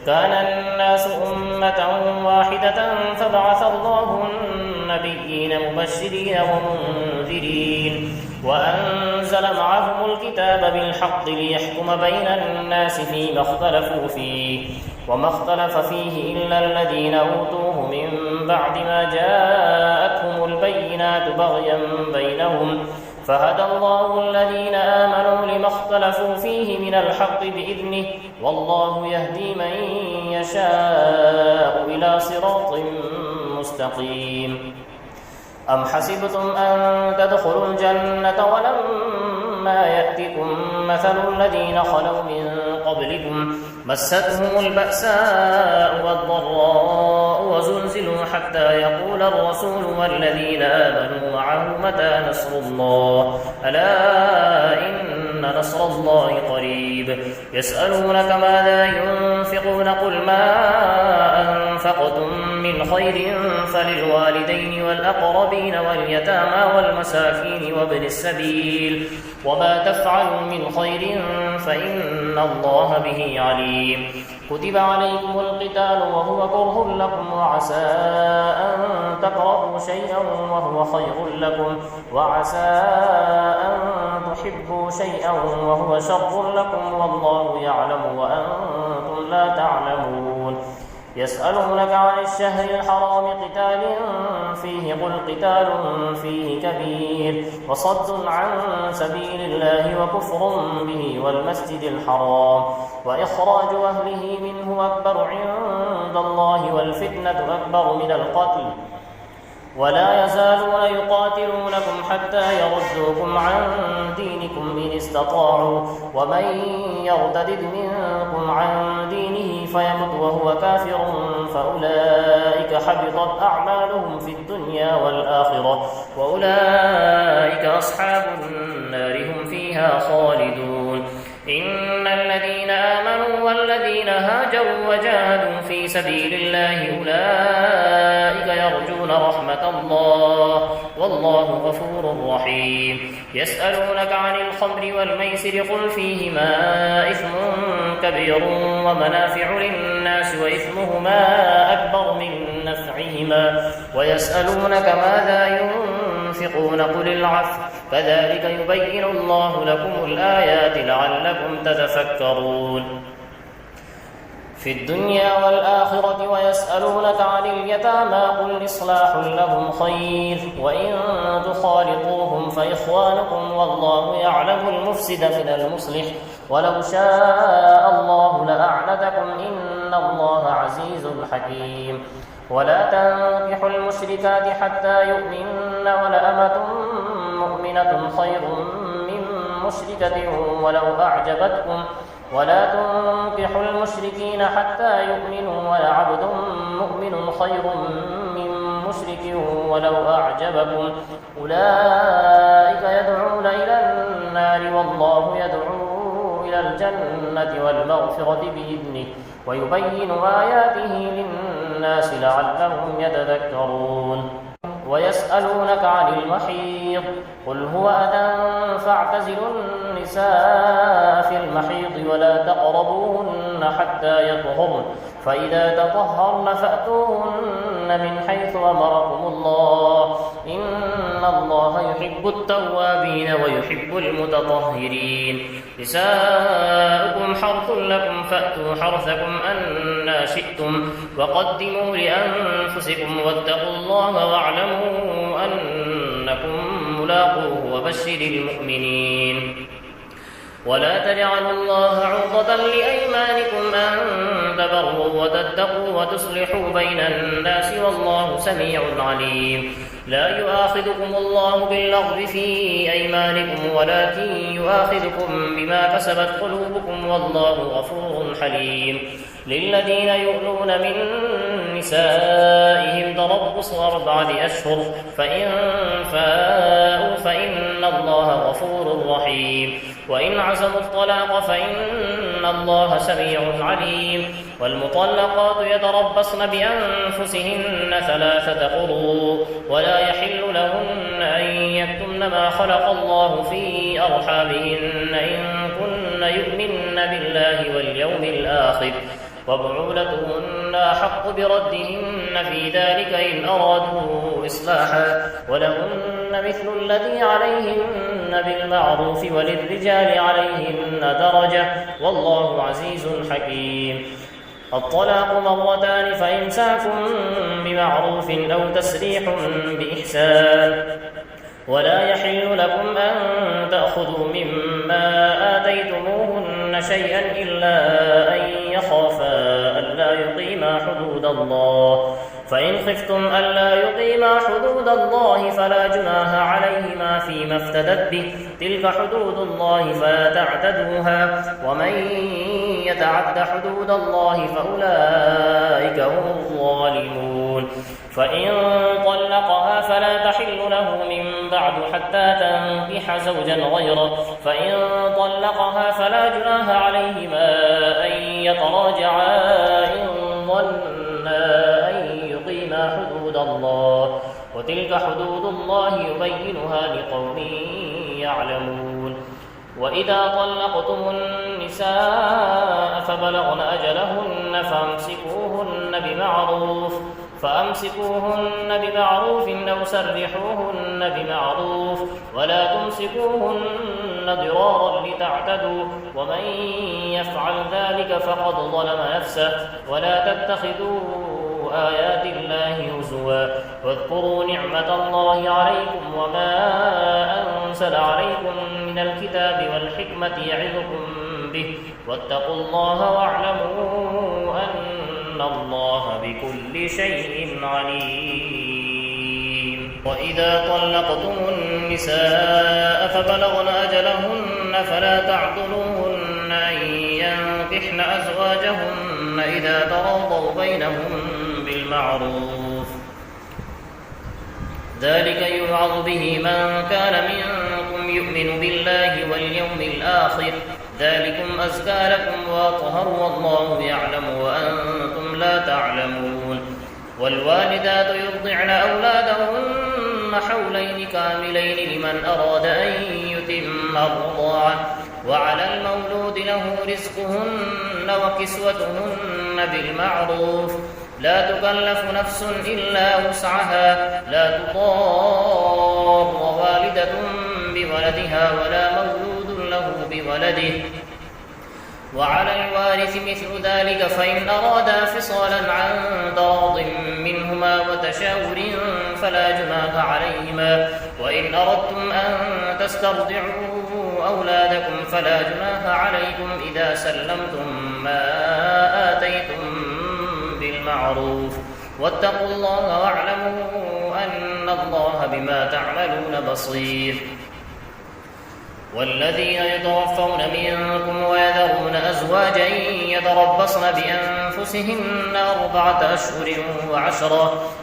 كان الناس أمة واحدة فبعث الله النبيين مبشرين ومنذرين وأنزل معهم الكتاب بالحق ليحكم بين الناس فيما اختلفوا فيه وما اختلف فيه إلا الذين أوتوه من بعد ما جاءتهم البينات بغيا بينهم فهدى الله الذين آمنوا لما اختلفوا فيه من الحق بإذنه والله يهدي من يشاء إلى صراط مستقيم. أم حسبتم أن تدخلوا الجنة ولما يأتكم مثل الذين خلوا من قبلكم مستهم البأساء والضراء وزلزلوا حتى يقول الرسول والذين آمنوا معه متى نصر الله ألا إن نصر الله قريب يسألونك ماذا ينفقون قل ما أنفقتم من خير فللوالدين والأقربين واليتامى والمساكين وابن السبيل وما تفعلوا من خير فإن الله به عليم كتب عليكم القتال وهو كره لكم وعسى أن تكرهوا شيئا وهو خير لكم وعسى أن تحبوا شيئا وهو شر لكم والله يعلم وأنتم لا تعلمون يسألونك عن الشهر الحرام قتال فيه قل قتال فيه كبير وصد عن سبيل الله وكفر به والمسجد الحرام وإخراج أهله منه أكبر عند الله والفتنة أكبر من القتل ولا يزالون يقاتلونكم حتى يردوكم عن دينكم إن استطاعوا ومن يرتد منكم عن دينه فيمت وهو كافر فأولئك حبطت أعمالهم في الدنيا والآخرة وأولئك أصحاب النار هم فيها خالدون إن الذين آمنوا والذين هاجروا وجاهدوا في سبيل الله أولئك يرجون رحمة الله والله غفور رحيم يسألونك عن الخمر والميسر قل فيهما إثم كبير ومنافع للناس وإثمهما أكبر من نفعهما ويسألونك ماذا ينفقون قل العفو كذلك يبين الله لكم الآيات لعلكم تتفكرون في الدنيا والآخرة ويسألونك عن اليتامى قل إصلاح لهم خير وإن تخالطوهم فإخوانكم والله يعلم المفسد من المصلح ولو شاء الله لأعنتكم إن الله عزيز حكيم ولا تنكحوا المشركات حتى يؤمن ولأمة مؤمنة خير من مشركة ولو أعجبتكم ولا تنكحوا المشركين حتى يؤمنوا ولعبد مؤمن خير من مشرك ولو أعجبكم أولئك يدعون إلى النار والله يدعو إلى الجنة والمغفرة بإذنه ويبين آياته للناس لعلهم يتذكرون ويسألونك عن المحيض قل هو أذى فاعتزلوا النساء في المحيض ولا تقربوهن حتى يطهرن فإذا تطهرن فأتوهن من حيث أمركم الله إن الله يحب التوابين ويحب المتطهرين نساؤكم حرث لكم فأتوا حرثكم أنى شئتم وقدموا لأنفسكم واتقوا الله واعلموا أنكم ملاقوه وبشر المؤمنين ولا تجعلوا الله عرضة لأيمانكم أن تبروا وتتقوا وتصلحوا بين الناس والله سميع عليم لا يؤاخذكم الله باللغو في أيمانكم ولكن يؤاخذكم بما كسبت قلوبكم والله غفور حليم للذين يؤلون من نسائهم تربص 4 أشهر فإن فاءوا فإن الله غفور رحيم وإن عزموا الطلاق فإن الله سميع عليم والمطلقات يتربصن بأنفسهن 3 قروء ولا يحل لهن أن يكتمن ما خلق الله في أرحامهن إن كن يؤمن بالله واليوم الآخر وبعولتهن أحق بردهن في ذلك إن أرادوا إصلاحا ولهن مثل الذي عليهن بالمعروف وللرجال عليهن درجة والله عزيز حكيم الطلاق 2 فإمساك بمعروف أو تسريح بإحسان ولا يحل لكم أن تأخذوا مما آتيتموهن شيئا إلا أن يخافا ألا يقيما حدود الله فإن خفتم ألا يقيما حدود الله فلا جناح عليهما فيما افتدت به تلك حدود الله فلا تعتدوها ومن يتعد حدود الله فأولئك هم الظالمون فإن طلقها فلا تحل له من بعد حتى تنكح زوجا غيره فإن طلقها فلا جناح عليهما أن يتراجعا إن ظنا أن يقيما حدود الله وتلك حدود الله يبينها لقوم يعلمون وإذا طلقتم النساء فبلغن أجلهن فأمسكوهن بمعروف أو سرحوهن بمعروف ولا تمسكوهن ضرارا لتعتدوا ومن يفعل ذلك فقد ظلم نفسه ولا تتخذوا آيات الله هزوا واذكروا نعمة الله عليكم وما أنزل عليكم من الكتاب والحكمة يعظكم به واتقوا الله واعلموا أن الله بكل شيء عليم وإذا طلقتم النساء فبلغن أجلهن فلا تعضلوهن أن ينكحن أزواجهن إذا تراضوا بينهم بالمعروف ذلك يوعظ به من كان منكم يؤمن بالله واليوم الآخر ذلكم أزكى لكم وأطهر والله يعلم وأنتم لا تعلمون والوالدات يرضعن أولادهن حولين كاملين لمن أراد أن يتم الرضاعة وعلى المولود له رزقهن وكسوتهن بالمعروف لا تكلف نفس إلا وسعها لا تضار والدة بولدها ولا مولود له بولده وعلى الوارث مثل ذلك فإن أرادا فصالا عن تراض منهما وتشاور فلا جناح عليهما وإن أردتم أن تسترضعوا أولادكم فلا جناح عليكم إذا سلمتم ما آتيتم بالمعروف واتقوا الله واعلموا أن الله بما تعملون بصير والذين يتوفون منكم ويذرون أزواجا يتربصن بأنفسهن 4 أشهر و10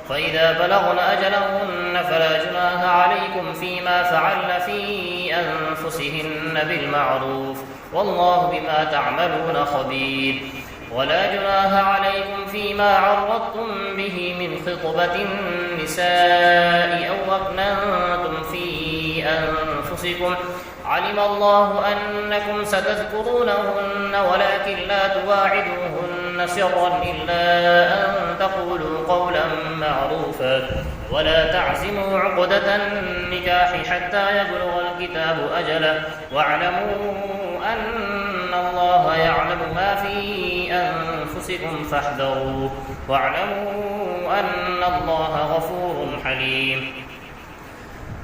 فإذا بلغن أجلهن فلا جناح عليكم فيما فعلن في أنفسهن بالمعروف والله بما تعملون خبير ولا جناح عليكم فيما عرضتم به من خطبة النساء أو أكننتم في أنفسكم علم الله أنكم ستذكرونهن ولكن لا تواعدوهن سرا إلا أن تقولوا قولا معروفا ولا تعزموا عقدة النكاح حتى يبلغ الكتاب أجله واعلموا أن الله يعلم ما في أنفسكم فاحذروه واعلموا أن الله غفور حليم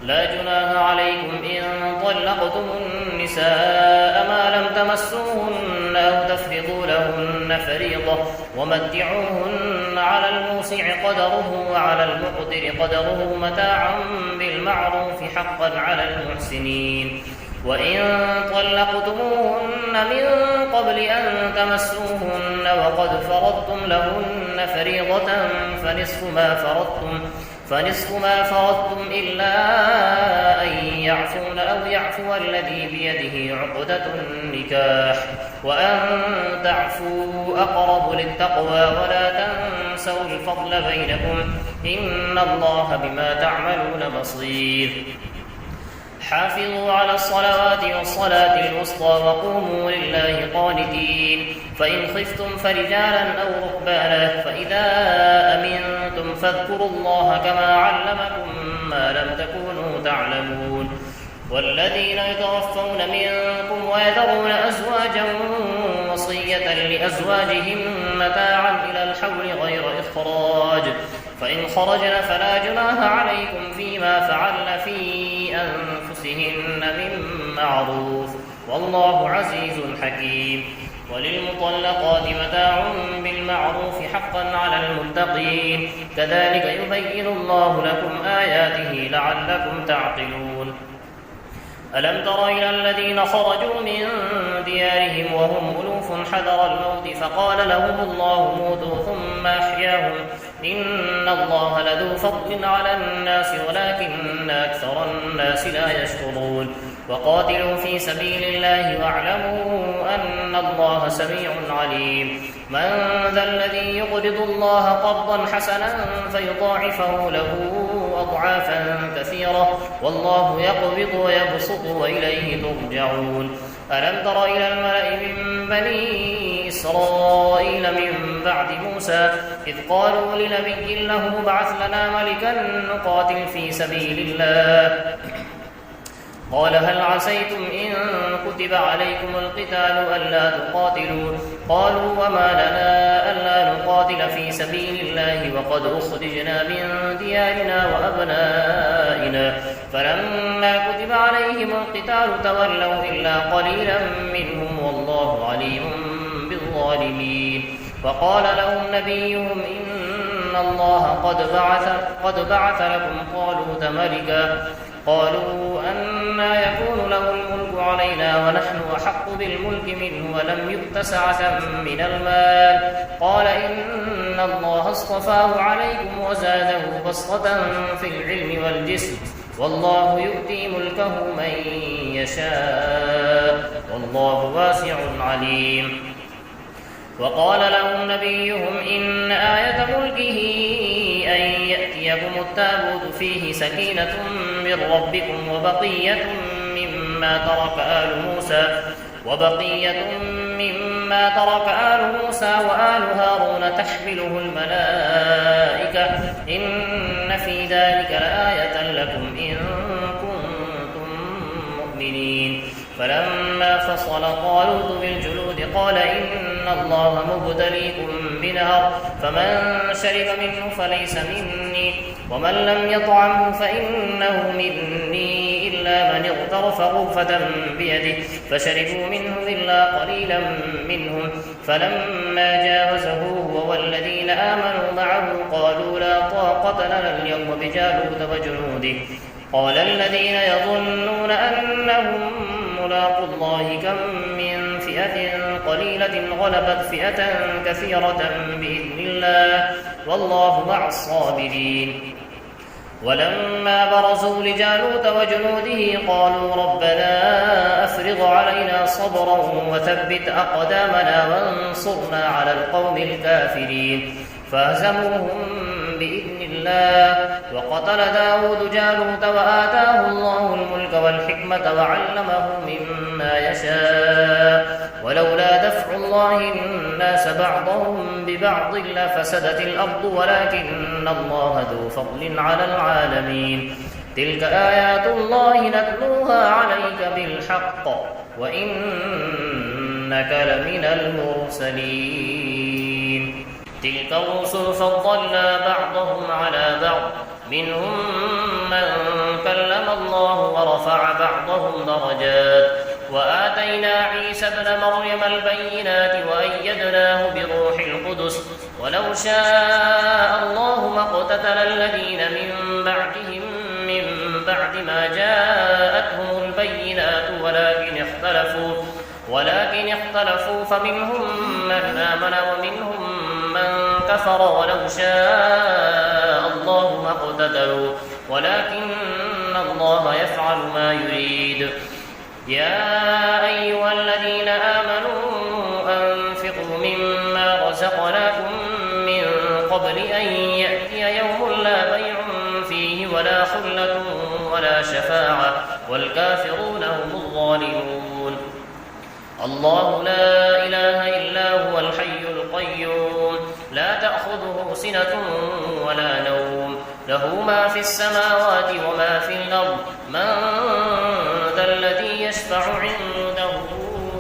لا جناح عليكم إن طلقتم النساء ما لم تمسوهن أو تفرضوا لهن فريضة ومتعوهن على الموسع قدره وعلى المقدر قدره متاعا بالمعروف حقا على المحسنين وإن طلقتموهن من قبل أن تمسوهن وقد فرضتم لهن فريضة فنصف ما فرضتم إلا أن يعفون أو يعفو الذي بيده عقدة النكاح وأن تعفوا أقرب للتقوى ولا تنسوا الفضل بينكم إن الله بما تعملون بصير حافظوا على الصلوات والصلاة الوسطى وقوموا لله قانتين فإن خفتم فرجالا أو ركبانا فإذا أمنتم فاذكروا الله كما علمكم ما لم تكونوا تعلمون والذين يتوفون منكم ويذرون أزواجا وصية لأزواجهم متاعا إلى الحول غير إخراج فإن خرجن فلا جناح عليكم فيما فعلن في أنفسهن من معروف والله عزيز حكيم وللمطلقات متاع بالمعروف حقا على المتقين كذلك يبين الله لكم آياته لعلكم تعقلون ألم تر إلى الذين خرجوا من ديارهم وهم ألوف حذر الموت فقال لهم الله موتوا ثم أحياهم إن الله لذو فضل على الناس ولكن أكثر الناس لا يشكرون وقاتلوا في سبيل الله واعلموا أن الله سميع عليم من ذا الذي يقرض الله قرضا حسنا فيضاعفه له أضعافا كثيرة والله يقبض ويبسط وإليه ترجعون ألم تر إلى الملأ من بني إسرائيل من بعد موسى إذ قالوا لنبي له ابعث لنا ملكا نقاتل في سبيل الله قال هل عسيتم إن كتب عليكم القتال ألا تقاتلوا قالوا وما لنا ألا نقاتل في سبيل الله وقد أخرجنا من ديارنا وأبنائنا فلما كتب عليهم القتال تولوا إلا قليلا منهم والله عليم بالظالمين وقال لهم نبيهم إن الله قد بعث لكم طالوت ملكا قالوا أنى يكون له الملك علينا ونحن أحق بالملك منه ولم يؤت سعة من المال قال إن الله اصطفاه عليكم وزاده بسطة في العلم والجسم والله يؤتي ملكه من يشاء والله واسع عليم وقال لهم نبيهم إن آية ملكه أن يأتيكم التابوت فيه سكينة من ربكم وبقية مما ترك آل موسى وآل هارون تحمله الملائكة إن في ذلك لآية لكم إن كنتم مؤمنين فلما فصل طالوت بالجنود قال إن الله مبتليكم بنهر فمن شرب منه فليس مني ومن لم يطعمه فإنه مني إلا من اغترف غرفة بيده فشربوا منه إلا قليلا منهم فلما جاوزه هو والذين آمنوا معه قالوا لا طاقة لنا اليوم بجالوت وجنوده قال الذين يظنون أنهم ملاقوا الله كم من فئة قليلة غلبت فئة كثيرة بإذن الله والله مع الصابرين ولما برزوا لجالوت وجنوده قالوا ربنا أفرغ علينا صبرا وثبت أقدامنا وانصرنا على القوم الكافرين فهزموهم بإذن الله وقتل داود جالوت وآتاه الله الملك والحكمة وعلمه مما يشاء ولولا دفع الله الناس بعضهم ببعض لفسدت الأرض ولكن الله ذو فضل على العالمين تلك آيات الله نتلوها عليك بالحق وإنك لمن المرسلين تلك الرسل فضلنا بعضهم على بعض منهم من كلم الله ورفع بعضهم درجات وآتينا عيسى ابن مريم البينات وأيدناه بروح القدس ولو شاء الله ما اقتتل الذين من بعدهم من بعد ما جاءتهم البينات ولكن اختلفوا فمنهم من آمن ومنهم من كفر ولو شاء الله ما اقتتلوا ولكن الله يفعل ما يريد يا أيها الذين آمنوا أنفقوا مما رزقناكم من قبل أن يأتي يوم لا بيع فيه ولا خلة ولا شفاعة والكافرون هم الظالمون الله لا إله إلا هو الحي القيوم لا تأخذه سنة ولا نوم له ما في السماوات وما في الأرض من ذا الذي يشفع عنده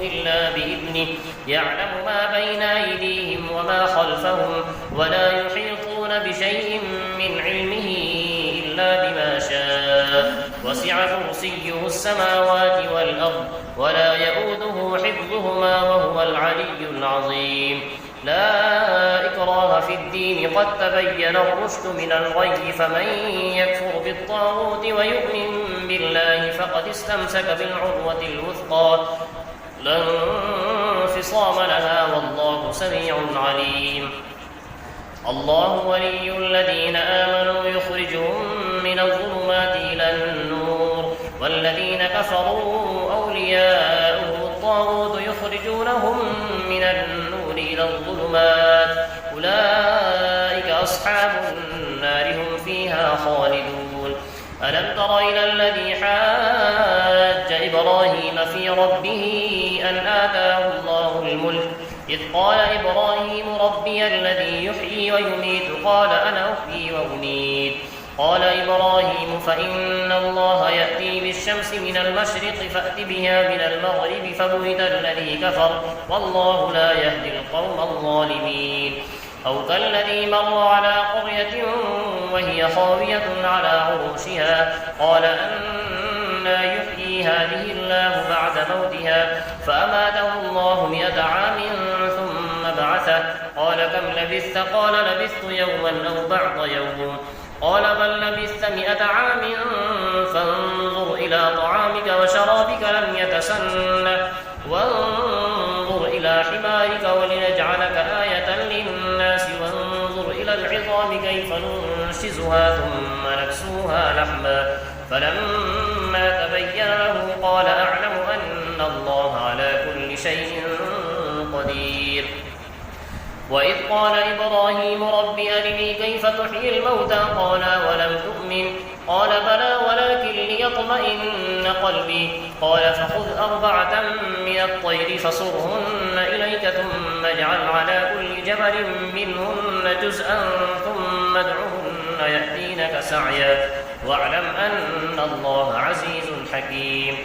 إلا بإذنه يعلم ما بين أيديهم وما خلفهم ولا يحيطون بشيء من علمه إلا بما شاء وسع كرسيه السماوات والأرض ولا يؤوده حفظهما وهو العلي العظيم. لا إكراه في الدين قد تبين الرشد من الغي فمن يكفر بالطاغوت ويؤمن بالله فقد استمسك بالعروة الوثقى لا انفصام لها والله سميع عليم. الله ولي الذين آمنوا يخرجهم من الظلمات إلى النور والذين كفروا أولياؤهم الطاغوت يخرجونهم من النور إلى الظلمات أولئك أصحاب النار هم فيها خالدون. ألم تر إلى الذي حاج إبراهيم في ربه أن آتاه الله الملك إذ قال إبراهيم ربي الذي يحيي ويميت قال أنا أحيي وأميت قال إبراهيم فإن الله يأتي بالشمس من المشرق فأت بها من المغرب فبهت الذي كفر والله لا يهدي القوم الظالمين. أو كالذي مر على قرية وهي خاوية على عروشها قال أنى يحيي هذه الله بعد موتها فأماته الله 100 عام ثم بعثه قال كم لبثت قال لبثت يوما أو بعض يوم قال بل لبثت 100 عام فانظر إلى طعامك وشرابك لم يتسنه وانظر إلى حمارك ولنجعلك آية للناس وانظر إلى العظام كيف ننشزها ثم نكسوها لحما فلما تبين له قال أعلم أن الله على كل شيء قدير. وإذ قال إبراهيم رب أرني كيف تحيي الموتى قال ولم تؤمن قال بلى ولكن ليطمئن قلبي قال فخذ 4 من الطير فصرهن إليك ثم اجعل على كل جبل منهن جزءا ثم ادعهن يأتينك سعيا واعلم أن الله عزيز حكيم.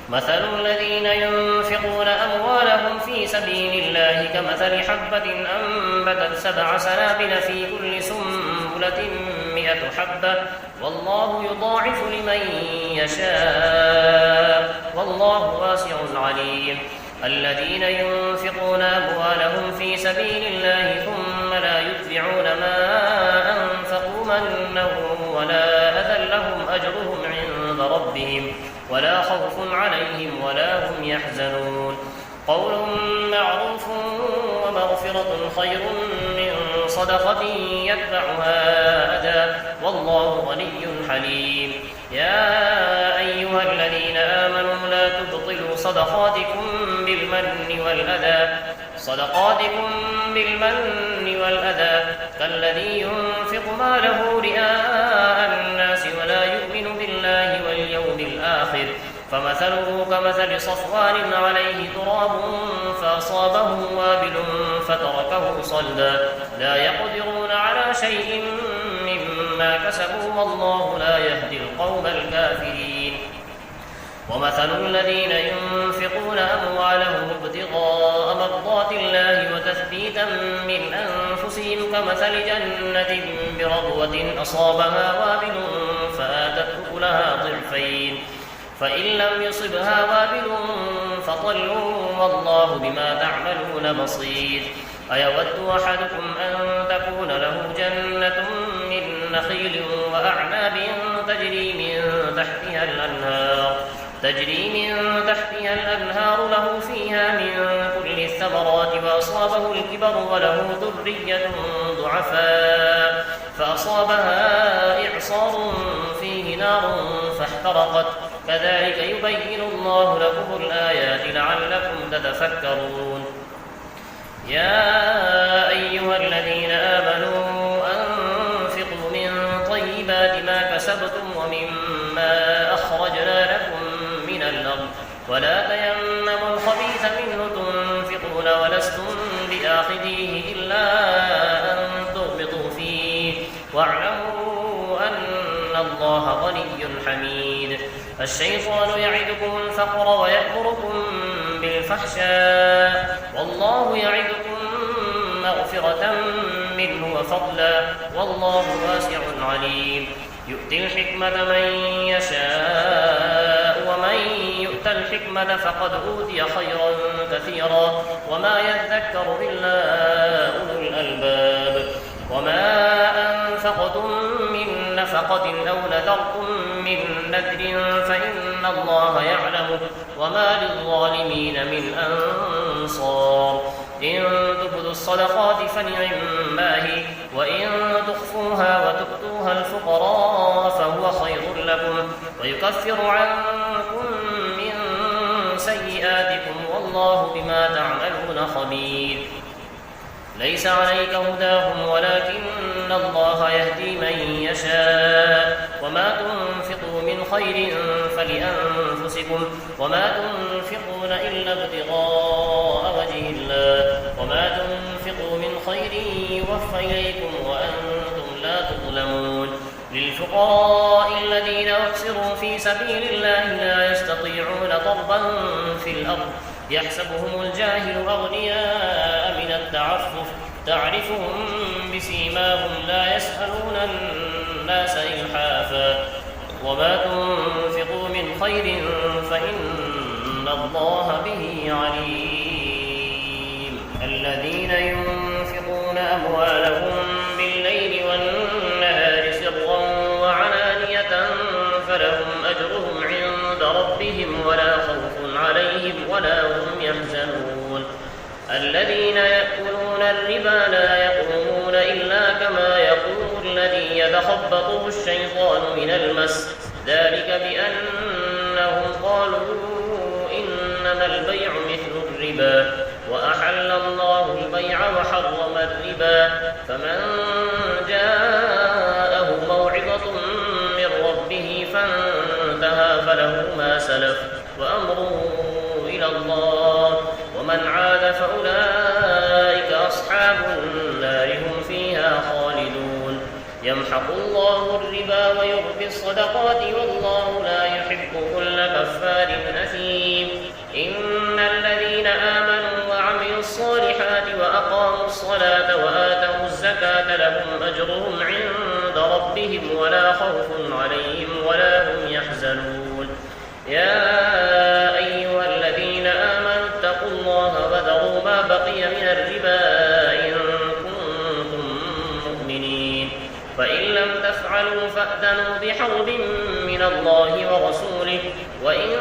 مثل الذين ينفقون أموالهم في سبيل الله كمثل حبة أنبتت 7 سنابل في كل سنبلة 100 حبة والله يضاعف لمن يشاء والله واسع عليم. الذين ينفقون أموالهم في سبيل الله ثم لا يتبعون ما أنفقوا منا ولا أذى لهم أجرهم عند ربهم ولا خوف عليهم ولا هم يحزنون. قول معروف ومغفرة خير من صدقة يتبعها أذى والله غني حليم. يا أيها الذين آمنوا لا تبطلوا صدقاتكم بالمن والأذى كالذي ينفق ماله رئاء الناس ولا يؤمن بالله واليوم الآخر فمثله كمثل صفوان عليه تراب فأصابه وابل فتركه صلدا لا يقدرون على شيء مما كسبوا والله لا يهدي القوم الكافرين. ومثل الذين ينفقون أموالهم ابتغاء مرضات الله وتثبيتا من أنفسهم كمثل جنة بربوة أصابها وابل فآتت أكلها ضعفين فإن لم يصبها وابل فطل والله بما تعملون بصير. أيود أحدكم أن تكون له جنة من نخيل وأعناب تجري من تحتها الأنهار له فيها من كل الثمرات وأصابه الكبر وله ذرية ضعفاء فأصابها إعصار فيه نار فاحترقت كذلك يبين الله لكم الآيات لعلكم تتفكرون. يا أيها الذين آمنوا أنفقوا من طيبات ما كسبتم ومما أخرجنا لكم من الأرض ولا تيمموا الخبيث منه تنفقون ولستم بآخذيه إلا أن تغمضوا فيه واعلموا أن الله غني حميد. الشيطان يعدكم الفقر ويأمركم بالفحشاء والله يعدكم مغفرة منه وفضلا والله واسع عليم. يؤتي الحكمة من يشاء ومن يؤت الحكمة فقد أوتي خيرا كثيرا وما يذكر إلا أولو الألباب. وما أنفقتم من نفقة أو نذرتم من نذر فإن الله يعلمه وما للظالمين من أنصار. إن تبدوا الصدقات فنعما هي وإن تخفوها وتؤتوها الفقراء فهو خير لكم ويكفر عنكم من سيئاتكم والله بما تعملون خبير. ليس عليك هداهم ولكن الله يهدي من يشاء وما تنفقوا من خير فلأنفسكم وما تنفقون إلا ابتغاء وجه الله وما تنفقوا من خير يوفى إليكم وأنتم لا تظلمون. للفقراء الذين أحصروا في سبيل الله لا يستطيعون ضربا في الأرض يحسبهم الجاهل أغنياء من التعفف تعرفهم بسيماهم لا يسألون الناس إلحافا وما تنفقوا من خير فإن الله به عليم. الذين ينفقون أموالهم بالليل والنهار سرا وعلانية فلهم أجرهم عند ربهم ولا خوف عليهم ولا هم يحزنون. الذين يأكلون الربا لا يقومون إلا كما يقوم الذي يتخبطه الشيطان من المس ذلك بأنهم قالوا إنما البيع مثل الربا وأحل الله البيع وحرم الربا. فمن جاءه موعظة من ربه فانتهى فله ما سلف وأمره إلى الله ومن عاد فأولئك أصحاب النار هم فيها خالدون. يمحق الله الربا ويربي الصدقات والله لا يحب كل كفار أثيم. إن الذين آمنوا وعملوا الصالحات وأقاموا الصلاة وآتوا الزكاة لهم أجرهم عند ربهم ولا خوف عليهم ولا هم يحزنون. يا أيها الذين آمنوا اتقوا الله وذروا ما بقي من الربا إن كنتم مؤمنين فإن لم تفعلوا فأذنوا بحرب من الله ورسوله وإن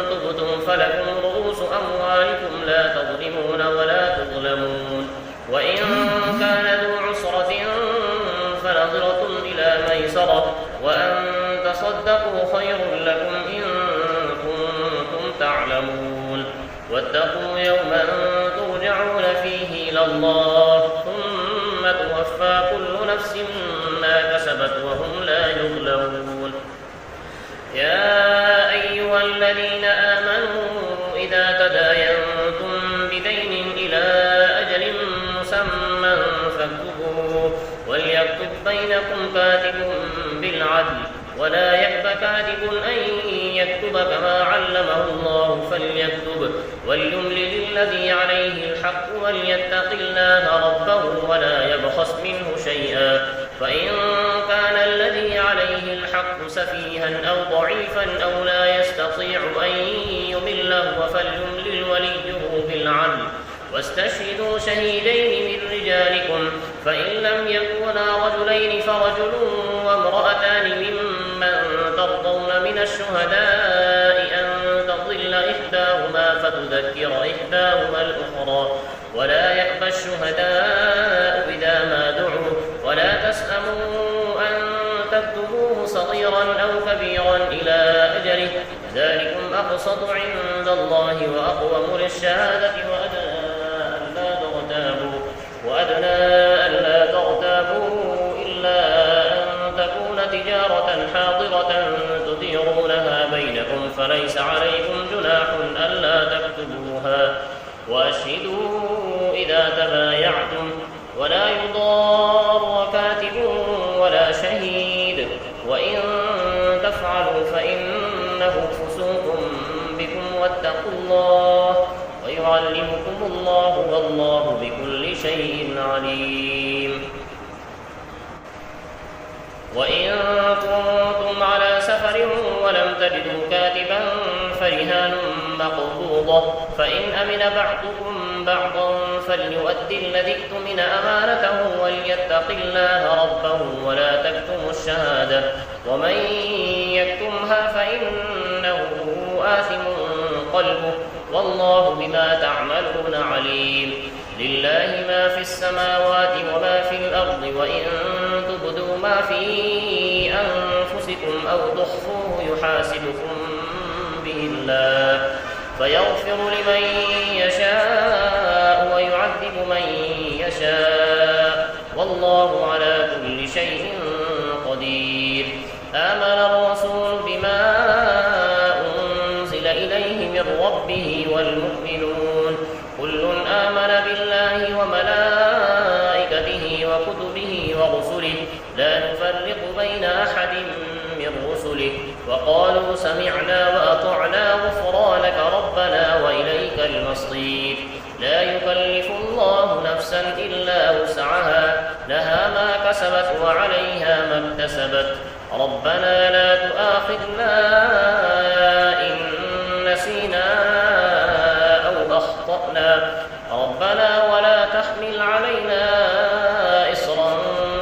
تبتم فلكم رؤوس أموالكم لا تظلمون ولا تظلمون. وإن كان ذو عسرة فنظرة إلى ميسرة وأن تصدقوا خير لكم إن كنتم تعلمون. واتقوا يوما ترجعون فيه إلى الله ثم توفى كل نفس ما كسبت وهم لا يظلمون. يا أيها الذين آمنوا إذا تداينتم بدين إلى أجل مسمى فاكتبوه وليكتب بينكم كاتب بالعدل ولا يأب كاتب أن يكتب كما علمه الله فليكتب وليملل الذي عليه الحق وليتق الله ربه ولا يبخس منه شيئا فإن كان الذي عليه الحق سفيها أو ضعيفا أو لا يستطيع أن يمله فليملل وليه بالعدل واستشهدوا شهيدين من رجالكم فإن لم يكونا رجلين فرجل وامرأتان ممن ترضون من الشهداء أن تضل إحداهما فتذكر إحداهما الأخرى ولا يأبى الشهداء إذا ما دعوا ولا تسأموا أن تكتبوه صغيرا أو كبيرا إلى أجله ذلكم أقسط عند الله وأقوم للشهادة وأدنى ألا تغتابوا إلا أن تكون تجارة حاضرة تديرونها بينكم فليس عليكم جناح ألا تكتبوها وأشهدوا إذا تبايعتم ولا يضار كاتب ولا شهيد وإن تفعلوا فإنه فسوق بكم واتقوا الله ويعلمكم الله والله بكل شيء عليم. وإن كنتم على سفر ولم تجدوا كاتبا فرهان مقبوضة فإن أمن بعضكم بعضا فليؤدي الذي اؤتمن أمانته وليتق الله ربه ولا تكتموا الشهادة ومن يكتمها فإنه آثم قلبه والله بما تعملون عليم لله ما في السماوات وما في الأرض وإن تبدوا ما في أنفسكم أو تخفوه يحاسبكم به الله فيغفر لمن يشاء ويعذب من يشاء والله على كل شيء قدير آمن الرسول بما أنزل إليه من ربه والمؤمنون كل آمن بالله وملائكته وكتبه ورسله لا نفرق بين أحد من رسله وقالوا سمعنا وأطعنا غفرانك ربنا وإليك المصير لا يكلف الله نفسا إلا وسعها لها ما كسبت وعليها ما اكتسبت ربنا لا تؤاخذنا إن نسينا أو أخطأنا ربنا ولا تحمل علينا إصرا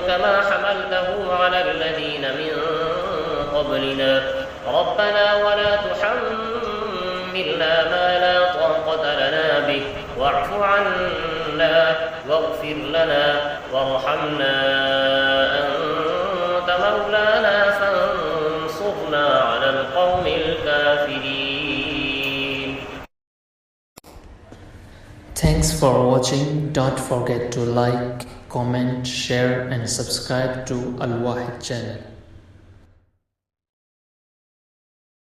كما حملته على الذين من قبلنا ربنا ولا تحملنا ما لا طاقة لنا به واعف عنا واغفر لنا وارحمنا أنت مولانا فانصرنا على القوم الكافرين. Thanks for watching. Don't forget to like, comment, share and subscribe to Al Wahid channel.